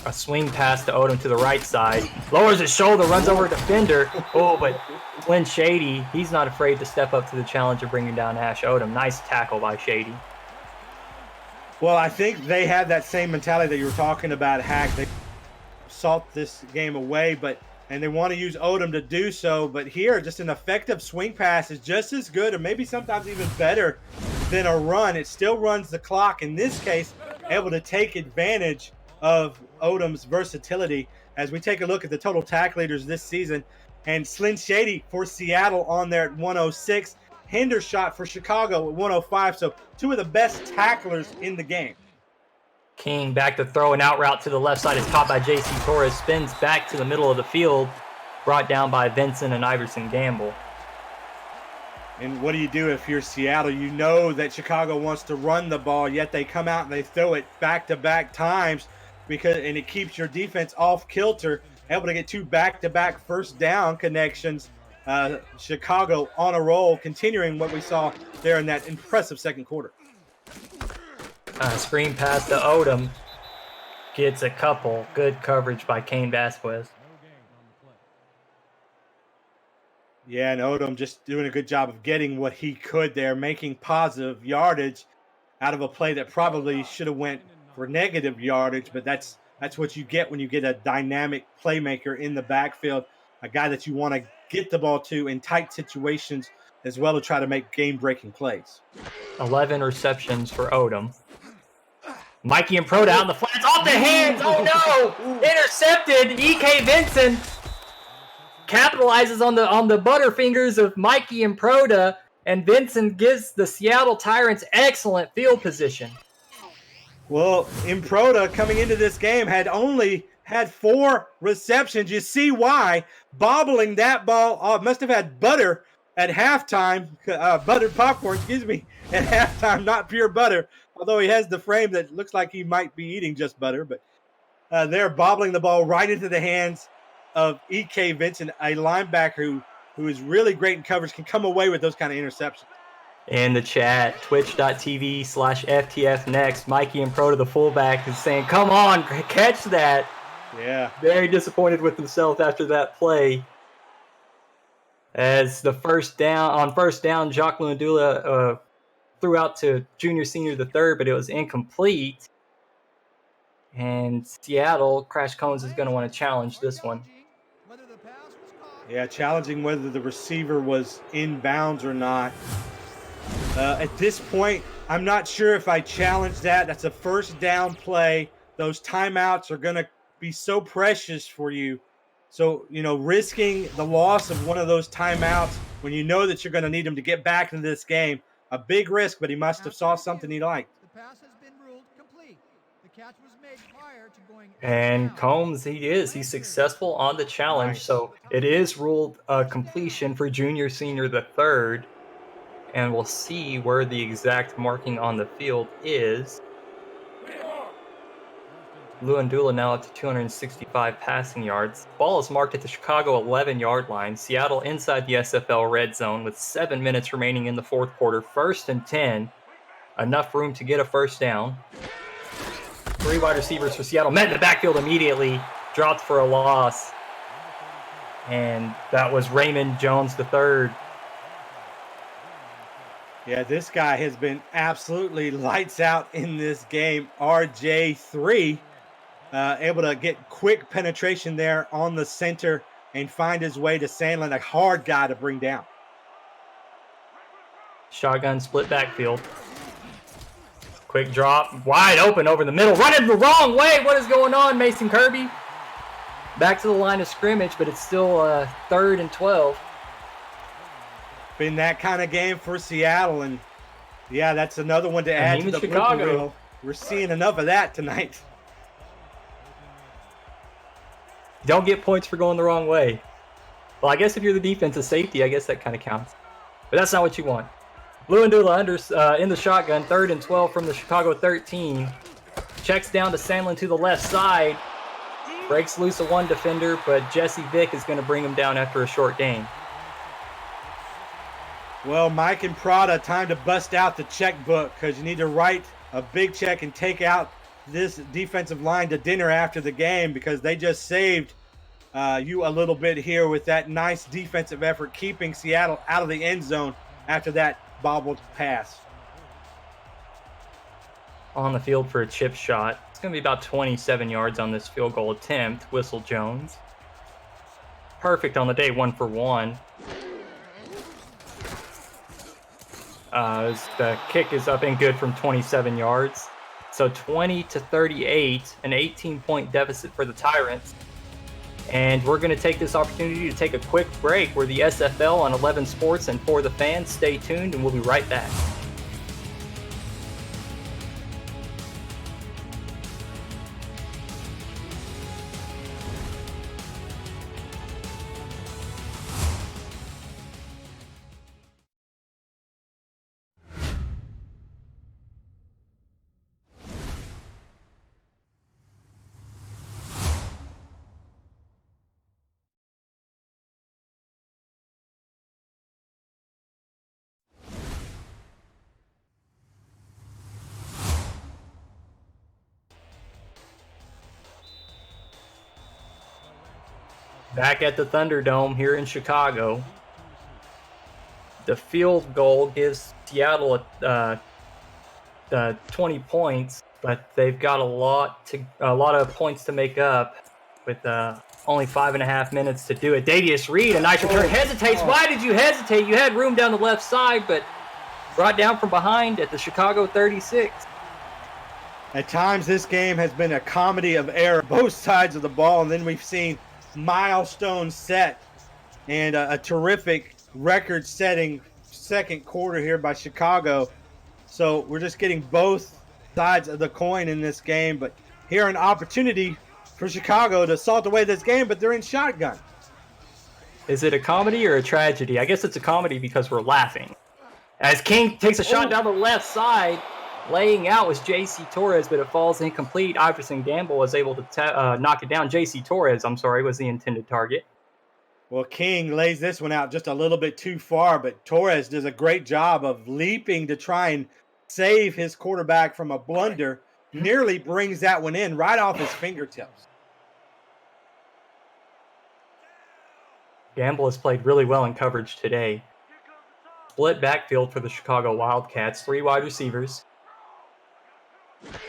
A swing pass to Odom to the right side. Lowers his shoulder, runs over a defender. Oh, but Flynn Shady, he's not afraid to step up to the challenge of bringing down Ash Odom. Nice tackle by Shady. Well, I think they had that same mentality that you were talking about, Hack. They sought this game away, and they want to use Odom to do so. But here, just an effective swing pass is just as good, or maybe sometimes even better than a run. It still runs the clock. In this case, able to take advantage of Odom's versatility. As we take a look at the total tackle leaders this season, and Slim Shady for Seattle on there at 106. Hendershot for Chicago at 105. So two of the best tacklers in the game. King back to throw, an out route to the left side is caught by J.C. Torres. Spins back to the middle of the field, brought down by Vincent and Iverson Gamble. And what do you do if you're Seattle? You know that Chicago wants to run the ball, yet they come out and they throw it back-to-back times, and it keeps your defense off kilter, able to get two back-to-back first down connections. Chicago on a roll, continuing what we saw there in that impressive second quarter. Screen pass to Odom. Gets a couple. Good coverage by Kane Vasquez. Yeah, and Odom just doing a good job of getting what he could there, making positive yardage out of a play that probably should have went for negative yardage, but that's what you get when you get a dynamic playmaker in the backfield, a guy that you want to get the ball to in tight situations as well to try to make game-breaking plays. 11 receptions for Odom. Mikey and Pro down the flats, off the hands. Oh no! Intercepted. E.K. Vincent capitalizes on the butterfingers of Mikey and Proda, and Vincent gives the Seattle Tyrants excellent field position. Well, Improda coming into this game had only had 4 receptions. You see why. Bobbling that ball must have had butter at halftime, buttered popcorn, at halftime, not pure butter, although he has the frame that looks like he might be eating just butter. But they're bobbling the ball right into the hands of E.K. Vincent, a linebacker who is really great in coverage, can come away with those kind of interceptions. In the chat, twitch.tv/FTF next, Mikey and Proda, the fullback, is saying, come on, catch that. Yeah. Very disappointed with himself after that play. As the first down, Jacques Lunadula threw out to junior senior the third, but it was incomplete. And Seattle, Crash Cones is going to want to challenge this one. Yeah, challenging whether the receiver was in bounds or not. At this point, I'm not sure if I challenge that. That's a first down play. Those timeouts are going to be so precious for you. So, risking the loss of one of those timeouts when you know that you're going to need him to get back into this game, a big risk, but he must have saw something he liked. The pass has been ruled complete. The catch was made prior to going. And Combs, he's successful on the challenge. Nice. So it is ruled a completion for junior senior the third. And we'll see where the exact marking on the field is. Luandula now up to 265 passing yards. Ball is marked at the Chicago 11-yard line. Seattle inside the SFL red zone with 7 minutes remaining in the fourth quarter. 1st and 10. Enough room to get a first down. 3 wide receivers for Seattle. Met in the backfield immediately. Dropped for a loss. And that was Raymond Jones III. Yeah, this guy has been absolutely lights out in this game. RJ3 able to get quick penetration there on the center and find his way to Sandlin, a hard guy to bring down. Shotgun split backfield. Quick drop, wide open over the middle. Running the wrong way. What is going on, Mason Kirby? Back to the line of scrimmage, but it's still 3rd and 12. Been that kind of game for Seattle, and yeah, that's another one to add to the blooper reel. We're seeing enough of that tonight. Don't get points for going the wrong way. Well, I guess if you're the defensive safety, I guess that kind of counts. But that's not what you want. Lewandula in the shotgun, 3rd and 12 from the Chicago 13. Checks down to Sandlin to the left side. Breaks loose a one defender, but Jesse Vick is going to bring him down after a short gain. Well, Mike and Prada, time to bust out the checkbook because you need to write a big check and take out this defensive line to dinner after the game because they just saved you a little bit here with that nice defensive effort, keeping Seattle out of the end zone after that bobbled pass. On the field for a chip shot. It's going to be about 27 yards on this field goal attempt. Whistle Jones. Perfect on the day, 1 for 1. The kick is up and good from 27 yards. So 20-38, an 18-point deficit for the Tyrants. And we're going to take this opportunity to take a quick break. We're the SFL on 11 Sports and for the fans. Stay tuned and we'll be right back. Back at the Thunderdome here in Chicago. The field goal gives Seattle 20 points, but they've got a lot of points to make up with only 5.5 minutes to do it. Dadius Reed, a nice return, hesitates. Why did you hesitate? You had room down the left side, but brought down from behind at the Chicago 36. At times, this game has been a comedy of error, both sides of the ball, and then we've seen milestone set and a terrific record-setting second quarter here by Chicago. So we're just getting both sides of the coin in this game. But here an opportunity for Chicago to salt away this game, but they're in shotgun. Is it a comedy or a tragedy? I guess it's a comedy because we're laughing. As King takes a shot down the left side, laying out was J.C. Torres, but it falls incomplete. Iverson Gamble was able to knock it down. J.C. Torres, was the intended target. Well, King lays this one out just a little bit too far, but Torres does a great job of leaping to try and save his quarterback from a blunder. Nearly brings that one in right off his fingertips. Gamble has played really well in coverage today. Split backfield for the Chicago Wildcats. 3 wide receivers.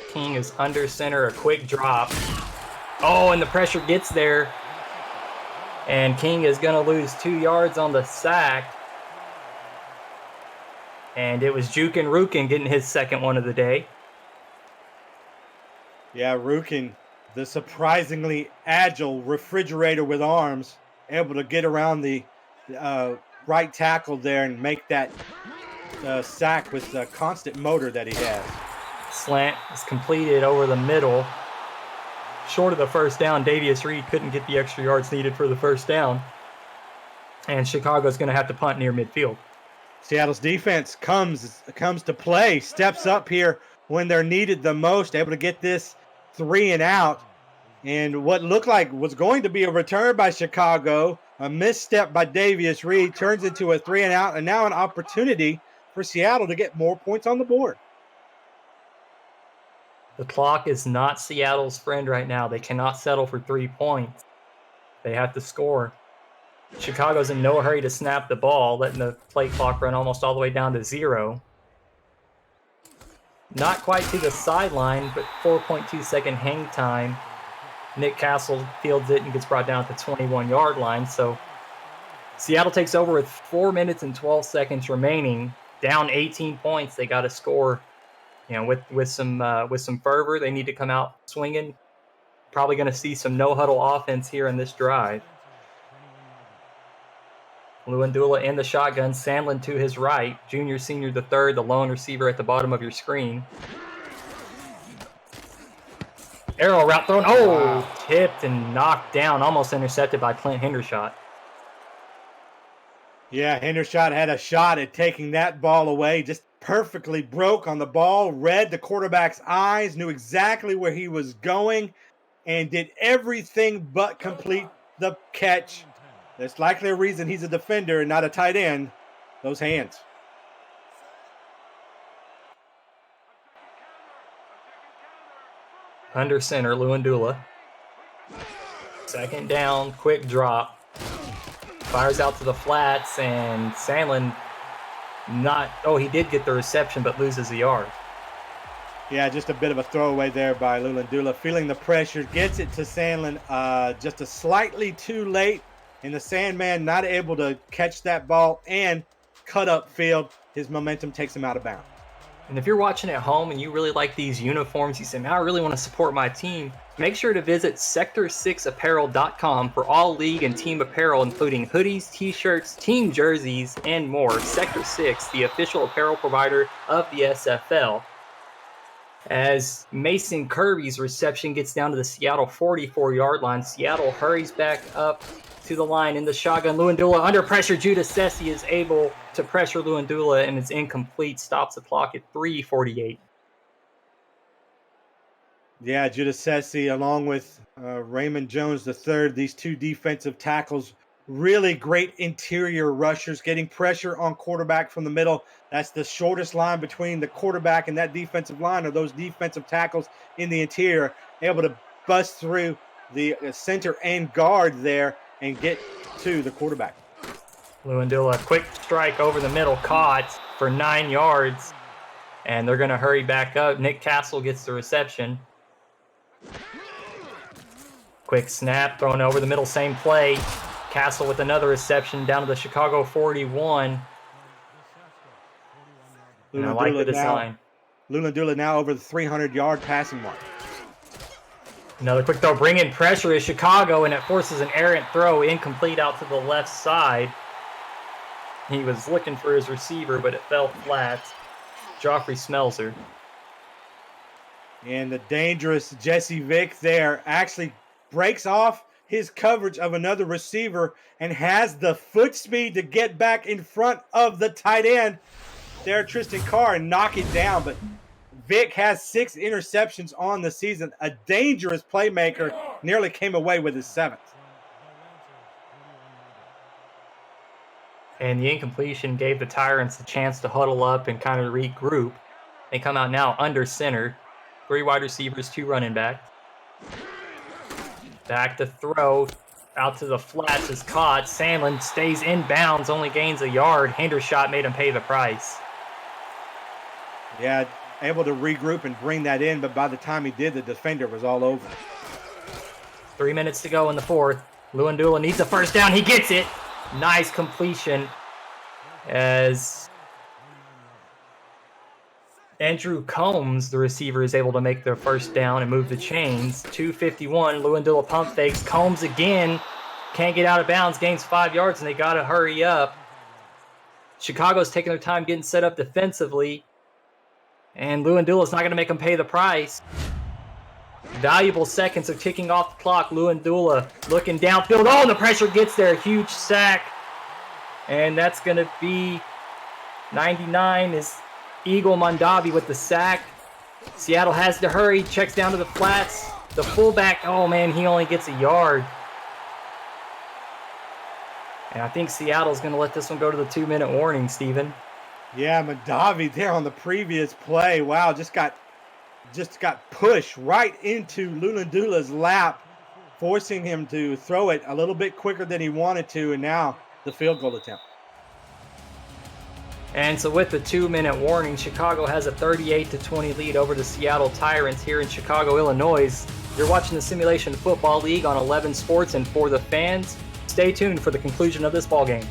King is under center, a quick drop. Oh, and the pressure gets there. And King is going to lose 2 yards on the sack. And it was Jukin Rukin getting his second one of the day. Yeah, Rukin, the surprisingly agile refrigerator with arms, able to get around the right tackle there and make that sack with the constant motor that he has. Slant is completed over the middle. Short of the first down, Davius Reed couldn't get the extra yards needed for the first down. And Chicago's going to have to punt near midfield. Seattle's defense comes to play, steps up here when they're needed the most, able to get this 3 and out. And what looked like was going to be a return by Chicago, a misstep by Davius Reed, turns into a 3 and out, and now an opportunity for Seattle to get more points on the board. The clock is not Seattle's friend right now. They cannot settle for 3 points. They have to score. Chicago's in no hurry to snap the ball, letting the play clock run almost all the way down to 0. Not quite to the sideline, but 4.2-second hang time. Nick Castle fields it and gets brought down at the 21-yard line. So Seattle takes over with 4 minutes and 12 seconds remaining. Down 18 points. They got to score. With some fervor. They need to come out swinging. Probably going to see some no-huddle offense here in this drive. Lewandula in the shotgun. Sandlin to his right. Junior, senior, the third. The lone receiver at the bottom of your screen. Arrow route thrown. Oh, wow. Tipped and knocked down. Almost intercepted by Clint Hendershot. Yeah, Hendershot had a shot at taking that ball away, just perfectly broke on the ball, read the quarterback's eyes, knew exactly where he was going, and did everything but complete the catch. There's likely a reason he's a defender and not a tight end. Those hands. Under center, Luandula. Second down, quick drop. Fires out to the flats, and Sandlin he did get the reception, but loses a yard. Yeah, just a bit of a throwaway there by Lulandula. Feeling the pressure, gets it to Sandlin just a slightly too late, and the Sandman not able to catch that ball and cut up field. His momentum takes him out of bounds. And if you're watching at home and you really like these uniforms, you say, man, I really want to support my team, make sure to visit sector6apparel.com for all league and team apparel, including hoodies, t-shirts, team jerseys, and more. Sector 6, the official apparel provider of the SFL. As Mason Kirby's reception gets down to the Seattle 44-yard line, Seattle hurries back up to the line in the shotgun. Luandula under pressure. Judas Sessi is able to pressure Luandula, and it's incomplete. Stops the clock at 3:48. Yeah, Judas Sessi, along with Raymond Jones III, these two defensive tackles, really great interior rushers, getting pressure on quarterback from the middle. That's the shortest line between the quarterback and that defensive line, or those defensive tackles in the interior, able to bust through the center and guard there and get to the quarterback. Luandula, quick strike over the middle, caught for 9 yards, and they're going to hurry back up. Nick Castle gets the reception. Quick snap, thrown over the middle, same play. Castle with another reception down to the Chicago 41. And I like the design. Lulandula now over the 300-yard passing mark. Another quick throw, bringing pressure is Chicago, and it forces an errant throw, incomplete out to the left side. He was looking for his receiver, but it fell flat. Joffrey Smelser. And the dangerous Jesse Vick there actually breaks off his coverage of another receiver and has the foot speed to get back in front of the tight end there, Tristan Carr, and knock it down. But Vick has 6 interceptions on the season. A dangerous playmaker, nearly came away with his 7th. And the incompletion gave the Tyrants a chance to huddle up and kind of regroup. They come out now under center. 3 wide receivers, 2 running backs. Back to throw. Out to the flats is caught. Sandlin stays in bounds, only gains a yard. Hendershot made him pay the price. Yeah, able to regroup and bring that in, but by the time he did, the defender was all over. 3 minutes to go in the fourth. Luandula needs a first down. He gets it. Nice completion as Andrew Combs, the receiver, is able to make their first down and move the chains. 2:51. Luandula pump fakes. Combs again. Can't get out of bounds. Gains 5 yards, and they got to hurry up. Chicago's taking their time getting set up defensively. And Luandula's not going to make them pay the price. Valuable seconds are ticking off the clock. Luandula looking downfield. Oh, and the pressure gets there. Huge sack. And that's going to be 99 is Eagle Mondavi with the sack. Seattle has to hurry. Checks down to the flats. The fullback, oh man, he only gets a yard. And I think Seattle's going to let this one go to the 2-minute warning, Steven. Yeah, Mondavi there on the previous play. Wow, just got pushed right into Lulandula's lap, forcing him to throw it a little bit quicker than he wanted to, and now the field goal attempt. And so with the 2-minute warning, Chicago has a 38-20 lead over the Seattle Tyrants here in Chicago, Illinois. You're watching the Simulation Football League on 11 Sports, and for the fans, stay tuned for the conclusion of this ballgame.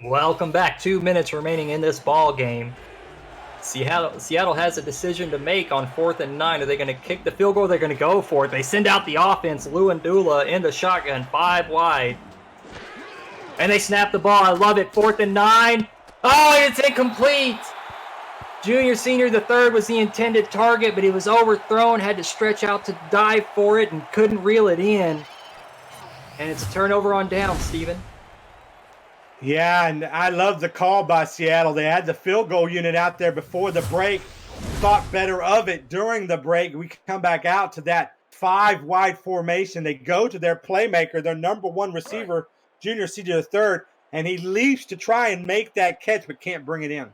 Welcome back. 2 minutes remaining in this ball game. Seattle has a decision to make on 4th and 9. Are they going to kick the field goal? Or they're going to go for it. They send out the offense. Lewandula in the shotgun, 5 wide. And they snap the ball. I love it. 4th and 9. Oh, it's incomplete. Junior Senior the third was the intended target, but he was overthrown, had to stretch out to dive for it, and couldn't reel it in. And it's a turnover on down, Steven. Yeah, and I love the call by Seattle. They had the field goal unit out there before the break, thought better of it during the break. We come back out to that 5 wide formation. They go to their playmaker, their number 1 receiver, Junior Senior the third, and he leaps to try and make that catch but can't bring it in.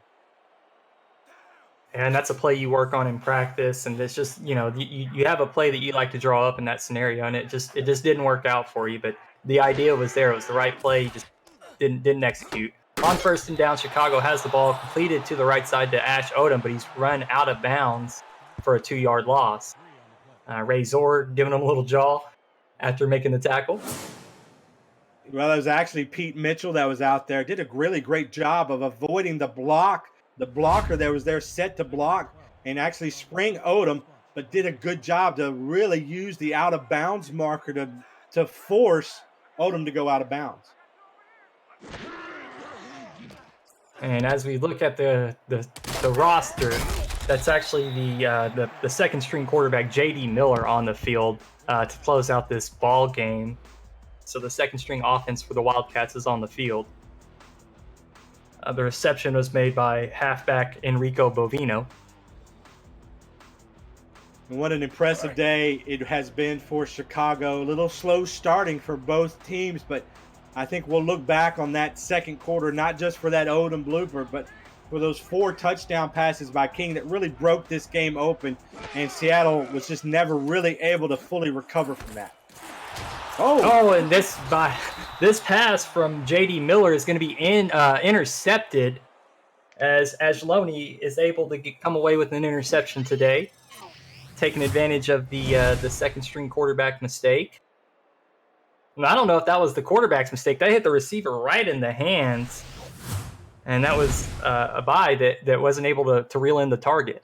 And that's a play you work on in practice, and it's just, you have a play that you like to draw up in that scenario, and it just didn't work out for you. But the idea was there; it was the right play. You just didn't execute. On 1st and down, Chicago has the ball completed to the right side to Ash Odom, but he's run out of bounds for a 2-yard loss. Ray Zor giving him a little jaw after making the tackle. Well, it was actually Pete Mitchell that was out there. Did a really great job of avoiding the block. The blocker that was there set to block and actually spring Odom, but did a good job to really use the out-of-bounds marker to force Odom to go out of bounds. And as we look at the roster, that's actually the second string quarterback, J.D. Miller, on the field to close out this ball game. So the second string offense for the Wildcats is on the field. The reception was made by halfback Enrico Bovino. And what an impressive day it has been for Chicago. A little slow starting for both teams, but I think we'll look back on that second quarter, not just for that Odom blooper, but for those 4 touchdown passes by King that really broke this game open, and Seattle was just never really able to fully recover from that. And this pass from J.D. Miller is going to be intercepted, as Angeloni is able to come away with an interception today, taking advantage of the second string quarterback mistake. And I don't know if that was the quarterback's mistake. They hit the receiver right in the hands, and that was a bye that wasn't able to reel in the target.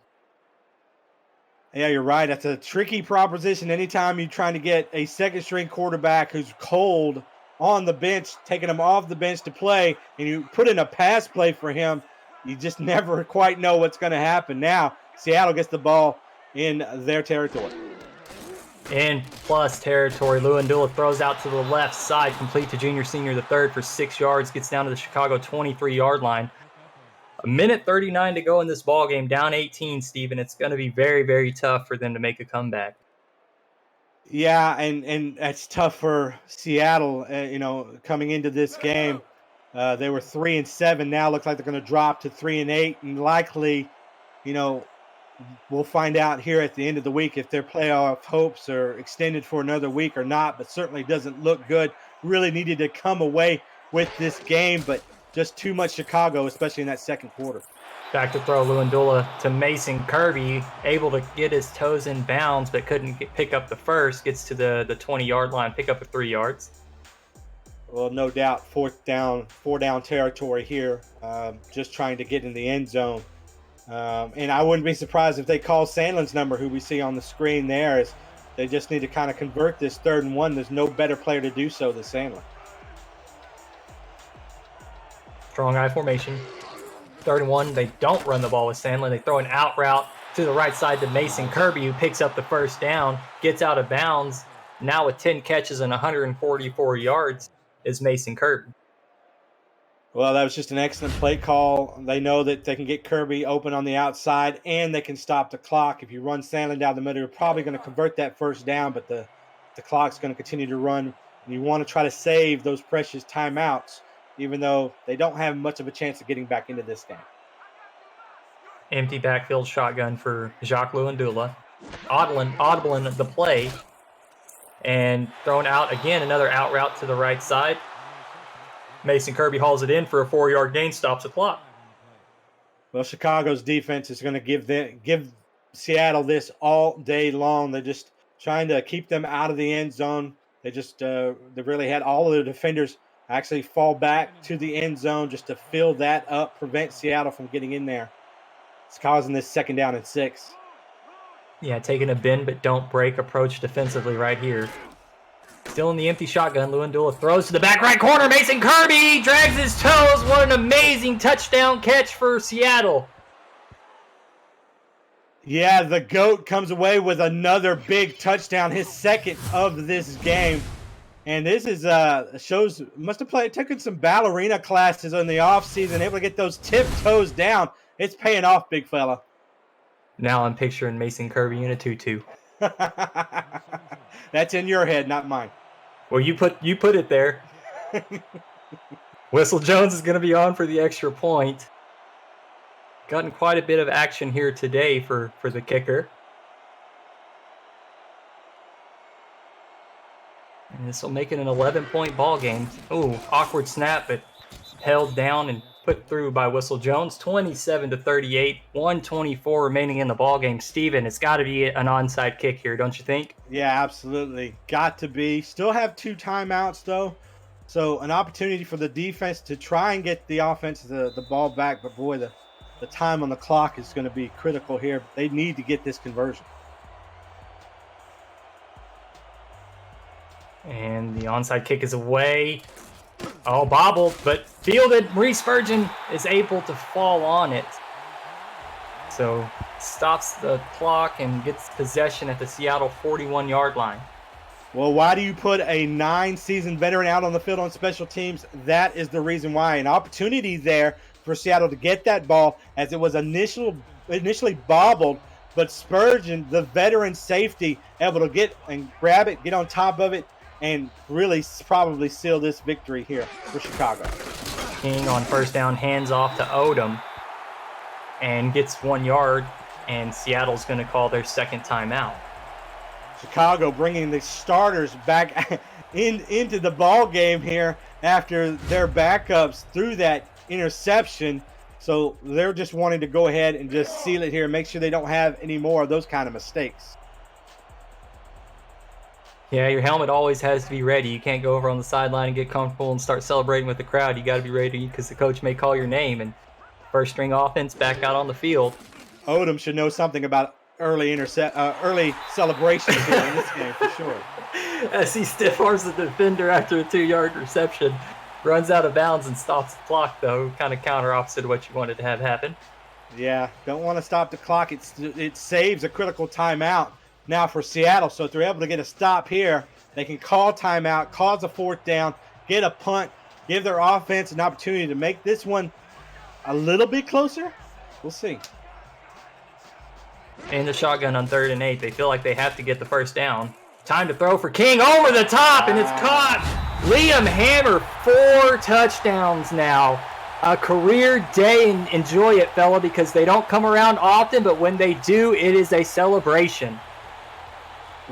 Yeah, you're right. That's a tricky proposition. Anytime you're trying to get a second string quarterback who's cold on the bench, taking him off the bench to play, and you put in a pass play for him, you just never quite know what's going to happen. Now, Seattle gets the ball in their territory. In plus territory, Lewandula throws out to the left side, complete to Junior Senior the third for 6 yards, gets down to the Chicago 23-yard line. 1:39 to go in this ball game, down 18, Steven. It's going to be very, very tough for them to make a comeback. Yeah, and that's tough for Seattle. Coming into this game, they were 3-7. Now looks like they're going to drop to 3-8, and likely, we'll find out here at the end of the week if their playoff hopes are extended for another week or not. But certainly doesn't look good. Really needed to come away with this game, but just too much Chicago, especially in that second quarter. Back to throw, Lewandula to Mason Kirby, able to get his toes in bounds, but couldn't pick up the first. Gets to the 20-yard line, pick up the 3 yards. Well, no doubt, four down territory here, just trying to get in the end zone. And I wouldn't be surprised if they call Sandlin's number, who we see on the screen there, as they just need to kind of convert this 3rd and 1. There's no better player to do so than Sandlin. Strong eye formation. 3rd and 1, they don't run the ball with Sandlin. They throw an out route to the right side to Mason Kirby, who picks up the first down, gets out of bounds. Now with 10 catches and 144 yards is Mason Kirby. Well, that was just an excellent play call. They know that they can get Kirby open on the outside, and they can stop the clock. If you run Sandlin down the middle, you're probably going to convert that first down, but the clock's going to continue to run. And you want to try to save those precious timeouts, even though they don't have much of a chance of getting back into this game. Empty backfield shotgun for Jacques Lewandula. Audible in the play. And thrown out again, another out route to the right side. Mason Kirby hauls it in for a 4-yard gain, stops the clock. Well, Chicago's defense is going to give Seattle this all day long. They're just trying to keep them out of the end zone. They really had all of the defenders actually fall back to the end zone just to fill that up, prevent Seattle from getting in there. It's causing this 2nd down and 6. Yeah, taking a bend but don't break approach defensively right here. Still in the empty shotgun, Lewandula throws to the back right corner. Mason Kirby drags his toes. What an amazing touchdown catch for Seattle. Yeah, the GOAT comes away with another big touchdown, his 2nd of this game. And this is shows must have taken some ballerina classes in the offseason, able to get those tiptoes down. It's paying off, big fella. Now I'm picturing Mason Kirby in a tutu. That's in your head, not mine. Well, you put it there. Whistle Jones is going to be on for the extra point. Gotten quite a bit of action here today for the kicker. And this will make it an 11-point ball game. Ooh, awkward snap, but held down and put through by Whistle Jones. 27-38, 1:24 remaining in the ball game. Steven, it's got to be an onside kick here, don't you think? Yeah, absolutely. Got to be. Still have 2 timeouts, though. So an opportunity for the defense to try and get the offense the ball back. But, boy, the time on the clock is going to be critical here. They need to get this conversion. And the onside kick is away. Oh, bobbled, but fielded. Maurice Spurgeon is able to fall on it. So stops the clock and gets possession at the Seattle 41-yard line. Well, why do you put a 9-season veteran out on the field on special teams? That is the reason why. An opportunity there for Seattle to get that ball as it was initially bobbled, but Spurgeon, the veteran safety, able to get and grab it, get on top of it, and really probably seal this victory here for Chicago. King on first down, hands off to Odom and gets 1 yard, and Seattle's going to call their 2nd timeout. Chicago bringing the starters back into the ball game here after their backups threw that interception. So they're just wanting to go ahead and just seal it here and make sure they don't have any more of those kind of mistakes. Yeah, your helmet always has to be ready. You can't go over on the sideline and get comfortable and start celebrating with the crowd. You got to be ready because the coach may call your name. And first string offense back out on the field. Odom should know something about early celebration here in this game for sure. As he stiff arms the defender after a 2-yard reception, runs out of bounds and stops the clock, though. Kind of counter opposite of what you wanted to have happen. Yeah, don't want to stop the clock. It saves a critical timeout now for Seattle. So if they're able to get a stop here, they can call timeout, cause a 4th down, get a punt, give their offense an opportunity to make this one a little bit closer. We'll see. In the shotgun on 3rd and 8, they feel like they have to get the first down. Time to throw for King over the top, and it's caught. Liam Hammer, 4 touchdowns now. A career day, and enjoy it, fella, because they don't come around often, but when they do, it is a celebration.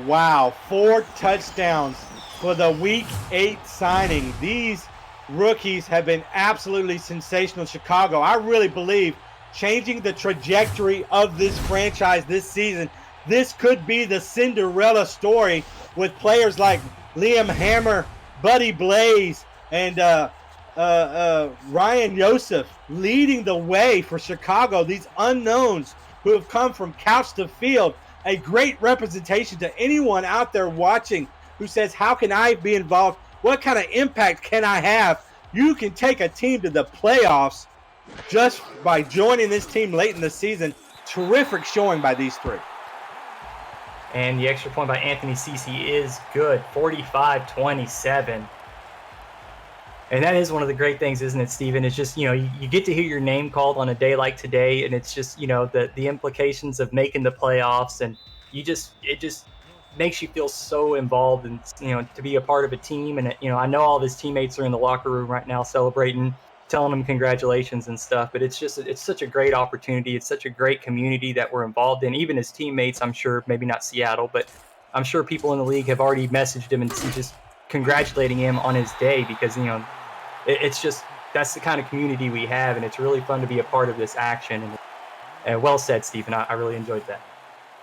Wow, 4 touchdowns for the Week 8 signing. These rookies have been absolutely sensational in Chicago. I really believe changing the trajectory of this franchise this season. This could be the Cinderella story with players like Liam Hammer, Buddy Blaze, and Ryan Yosef leading the way for Chicago. These unknowns who have come from couch to field. A great representation to anyone out there watching who says, how can I be involved? What kind of impact can I have? You can take a team to the playoffs just by joining this team late in the season. Terrific showing by these 3. And the extra point by Anthony Cece is good, 45-27. And that is one of the great things, isn't it, Steven? It's just, you get to hear your name called on a day like today, and it's just, the implications of making the playoffs, and it just makes you feel so involved and, to be a part of a team. And, I know all of his teammates are in the locker room right now celebrating, telling him congratulations and stuff, but it's such a great opportunity. It's such a great community that we're involved in. Even his teammates, I'm sure, maybe not Seattle, but I'm sure people in the league have already messaged him and just congratulating him on his day, because, it's just, that's the kind of community we have, and it's really fun to be a part of this action. And well said, Stephen. I really enjoyed that.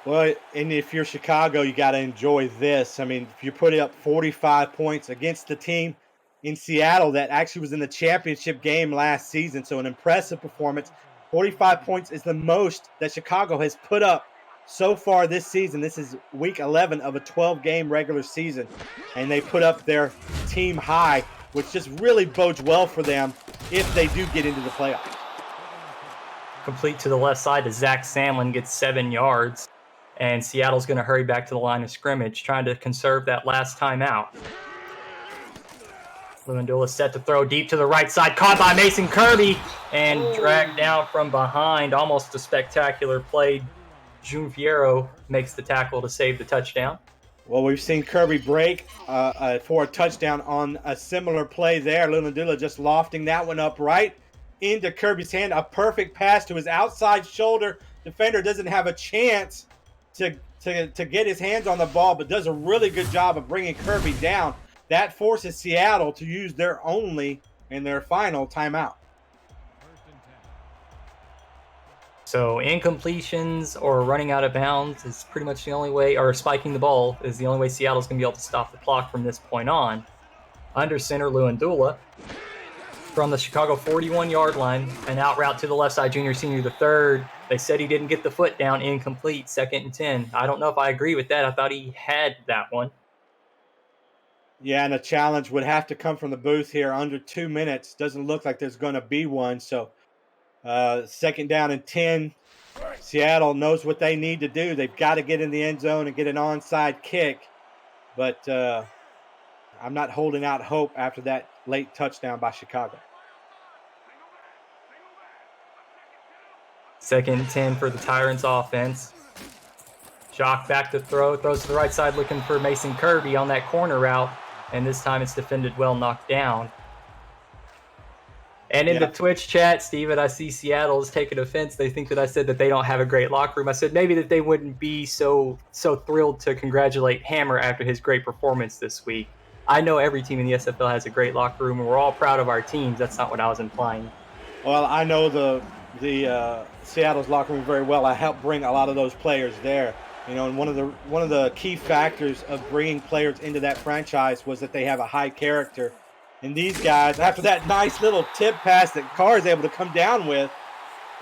Well, and if you're Chicago, you got to enjoy this. I mean, if you put up 45 points against the team, in Seattle that actually was in the championship game last season. So an impressive performance. 45 points is the most that Chicago has put up so far this season. This is week 11 of a 12-game regular season, and they put up their team high, which just really bodes well for them if they do get into the playoffs. Complete to the left side to Zach Samlin, gets 7 yards, and Seattle's going to hurry back to the line of scrimmage, trying to conserve that last timeout. Lewandula set to throw deep to the right side, caught by Mason Kirby, and dragged down from behind. Almost a spectacular play. Jun Fierro makes the tackle to save the touchdown. Well, we've seen Kirby break for a touchdown on a similar play there. Lewandula just lofting that one up right into Kirby's hand. A perfect pass to his outside shoulder. Defender doesn't have a chance to get his hands on the ball, but does a really good job of bringing Kirby down. That forces Seattle to use their only and their final timeout. So incompletions or running out of bounds is pretty much the only way, or spiking the ball is the only way Seattle's going to be able to stop the clock from this point on. Under center, Lewandula from the Chicago 41-yard line, an out route to the left side, junior, senior, the third. They said he didn't get the foot down, incomplete, 2nd and 10. I don't know if I agree with that. I thought he had that one. Yeah, and a challenge would have to come from the booth here under 2 minutes. Doesn't look like there's going to be one. So 2nd down and 10. Seattle knows what they need to do. They've got to get in the end zone and get an onside kick. But I'm not holding out hope after that late touchdown by Chicago. 2nd and 10 for the Tyrants offense. Jock back to throw, throws to the right side looking for Mason Kirby on that corner route. And this time it's defended well, knocked down. And in the Twitch chat, Steven, I see Seattle is taking offense. They think that I said that they don't have a great locker room. I said maybe that they wouldn't be so thrilled to congratulate Hammer after his great performance this week. I know every team in the SFL has a great locker room, and we're all proud of our teams. That's not what I was implying. Well, I know the Seattle's locker room very well. I helped bring a lot of those players there. You know, and one of the key factors of bringing players into that franchise was that they have a high character. And these guys, after that nice little tip pass that Carr is able to come down with,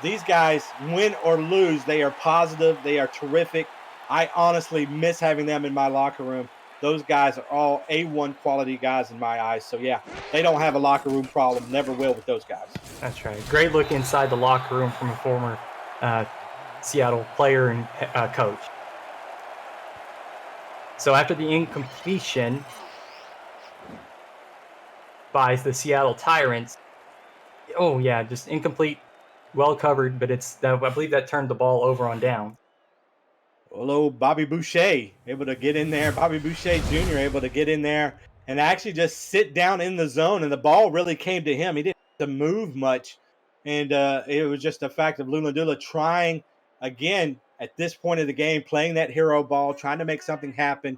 these guys, win or lose, they are positive. They are terrific. I honestly miss having them in my locker room. Those guys are all A1 quality guys in my eyes. So, yeah, they don't have a locker room problem. Never will with those guys. That's right. Great look inside the locker room from a former Seattle player and coach. So after the incompletion by the Seattle Tyrants, just incomplete, well covered, but I believe that turned the ball over on down. Hello, Bobby Boucher able to get in there. Bobby Boucher Jr. able to get in there and actually just sit down in the zone, and the ball really came to him. He didn't have to move much, and it was just a fact of Lewandula trying again at this point of the game, playing that hero ball, trying to make something happen,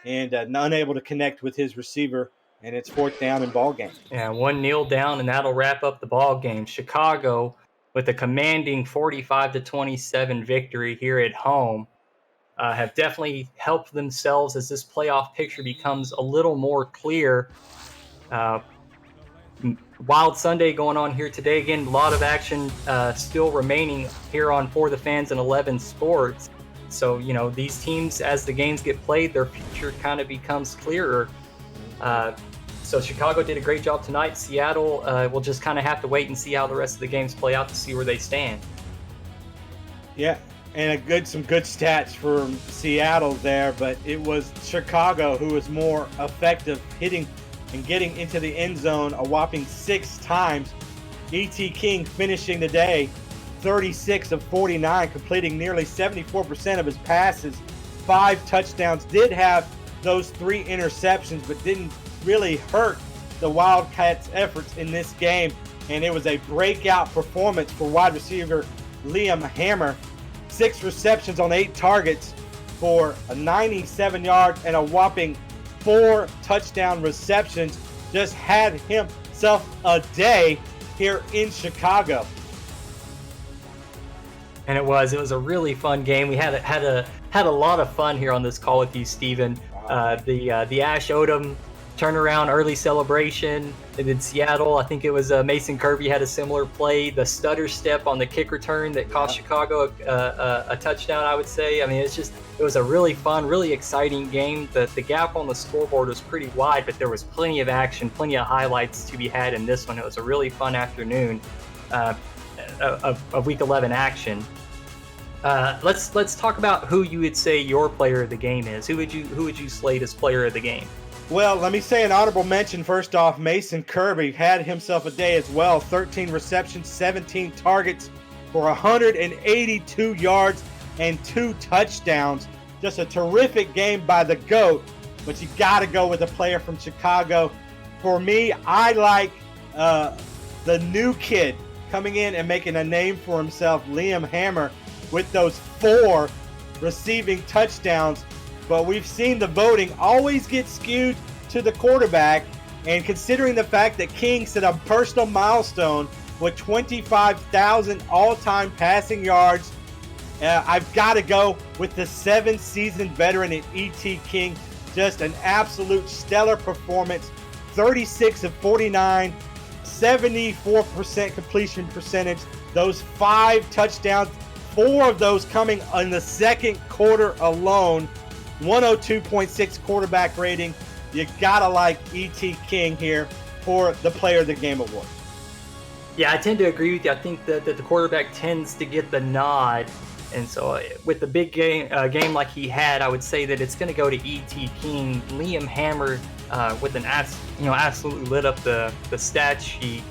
and unable to connect with his receiver, and it's 4th down and ball game. Yeah, one kneel down, and that'll wrap up the ball game. Chicago with a commanding 45-27 victory here at home have definitely helped themselves as this playoff picture becomes a little more clear. Wild Sunday going on here today. Again, a lot of action still remaining here on For the Fans and 11 Sports. So, you know, these teams, as the games get played, their future kind of becomes clearer. So Chicago did a great job tonight. Seattle will just kind of have to wait and see how the rest of the games play out to see where they stand. Yeah, and some good stats from Seattle there, but it was Chicago who was more effective hitting and getting into the end zone a whopping 6 times. E.T. King finishing the day 36 of 49, completing nearly 74% of his passes, 5 touchdowns. Did have those 3 interceptions, but didn't really hurt the Wildcats' efforts in this game. And it was a breakout performance for wide receiver Liam Hammer. 6 receptions on 8 targets for a 97 yards and a whopping 4 touchdown receptions. Just had himself a day here in Chicago. And it was a really fun game. We had a lot of fun here on this call with you, Steven. The Ash Odom turnaround, early celebration. And in Seattle, I think it was Mason Kirby had a similar play. The stutter step on the kick return that cost Chicago a touchdown, I would say. I mean, it was a really fun, really exciting game. The gap on the scoreboard was pretty wide, but there was plenty of action, plenty of highlights to be had in this one. It was a really fun afternoon of Week 11 action. Let's talk about who you would say your player of the game is. Who would you slate as player of the game? Well, let me say an honorable mention first off. Mason Kirby had himself a day as well. 13 receptions, 17 targets for 182 yards and 2 touchdowns. Just a terrific game by the GOAT, but you got to go with a player from Chicago. For me, I like the new kid coming in and making a name for himself, Liam Hammer, with those 4 receiving touchdowns. But we've seen the voting always get skewed to the quarterback. And considering the fact that King set a personal milestone with 25,000 all-time passing yards, I've got to go with the 7-season veteran in E.T. King. Just an absolute stellar performance. 36 of 49, 74% completion percentage. Those 5 touchdowns, 4 of those coming in the second quarter alone. 102.6 quarterback rating. You gotta like E.T. King here for the Player of the Game award. Yeah, I tend to agree with you. I think that the quarterback tends to get the nod, and so with the big game like he had, I would say that it's going to go to E.T. King. Liam Hammer with an absolutely lit up the stat sheet.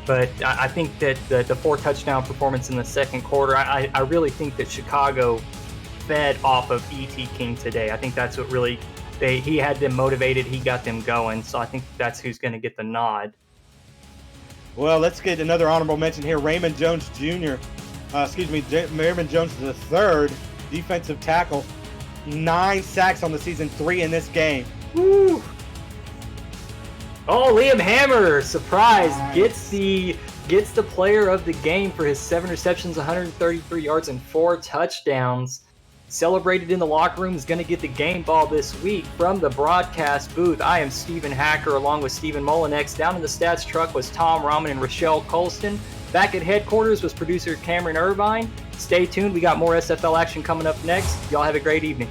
But I think that the 4 touchdown performance in the second quarter, I really think that Chicago fed off of E.T. King today. I think that's what really he had them motivated. He got them going. So I think that's who's going to get the nod. Well, let's get another honorable mention here. Raymond Jones Jr. Raymond Jones III, defensive tackle. 9 sacks on the season, 3 in this game. Woo! Oh, Liam Hammer, surprise, nice. gets the player of the game for his 7 receptions, 133 yards, and 4 touchdowns. Celebrated in the locker room, is going to get the game ball this week from the broadcast booth. I am Stephen Hacker along with Stephen Molinex. Down in the stats truck was Tom Rahman and Rochelle Colston. Back at headquarters was producer Cameron Irvine. Stay tuned. We got more SFL action coming up next. Y'all have a great evening.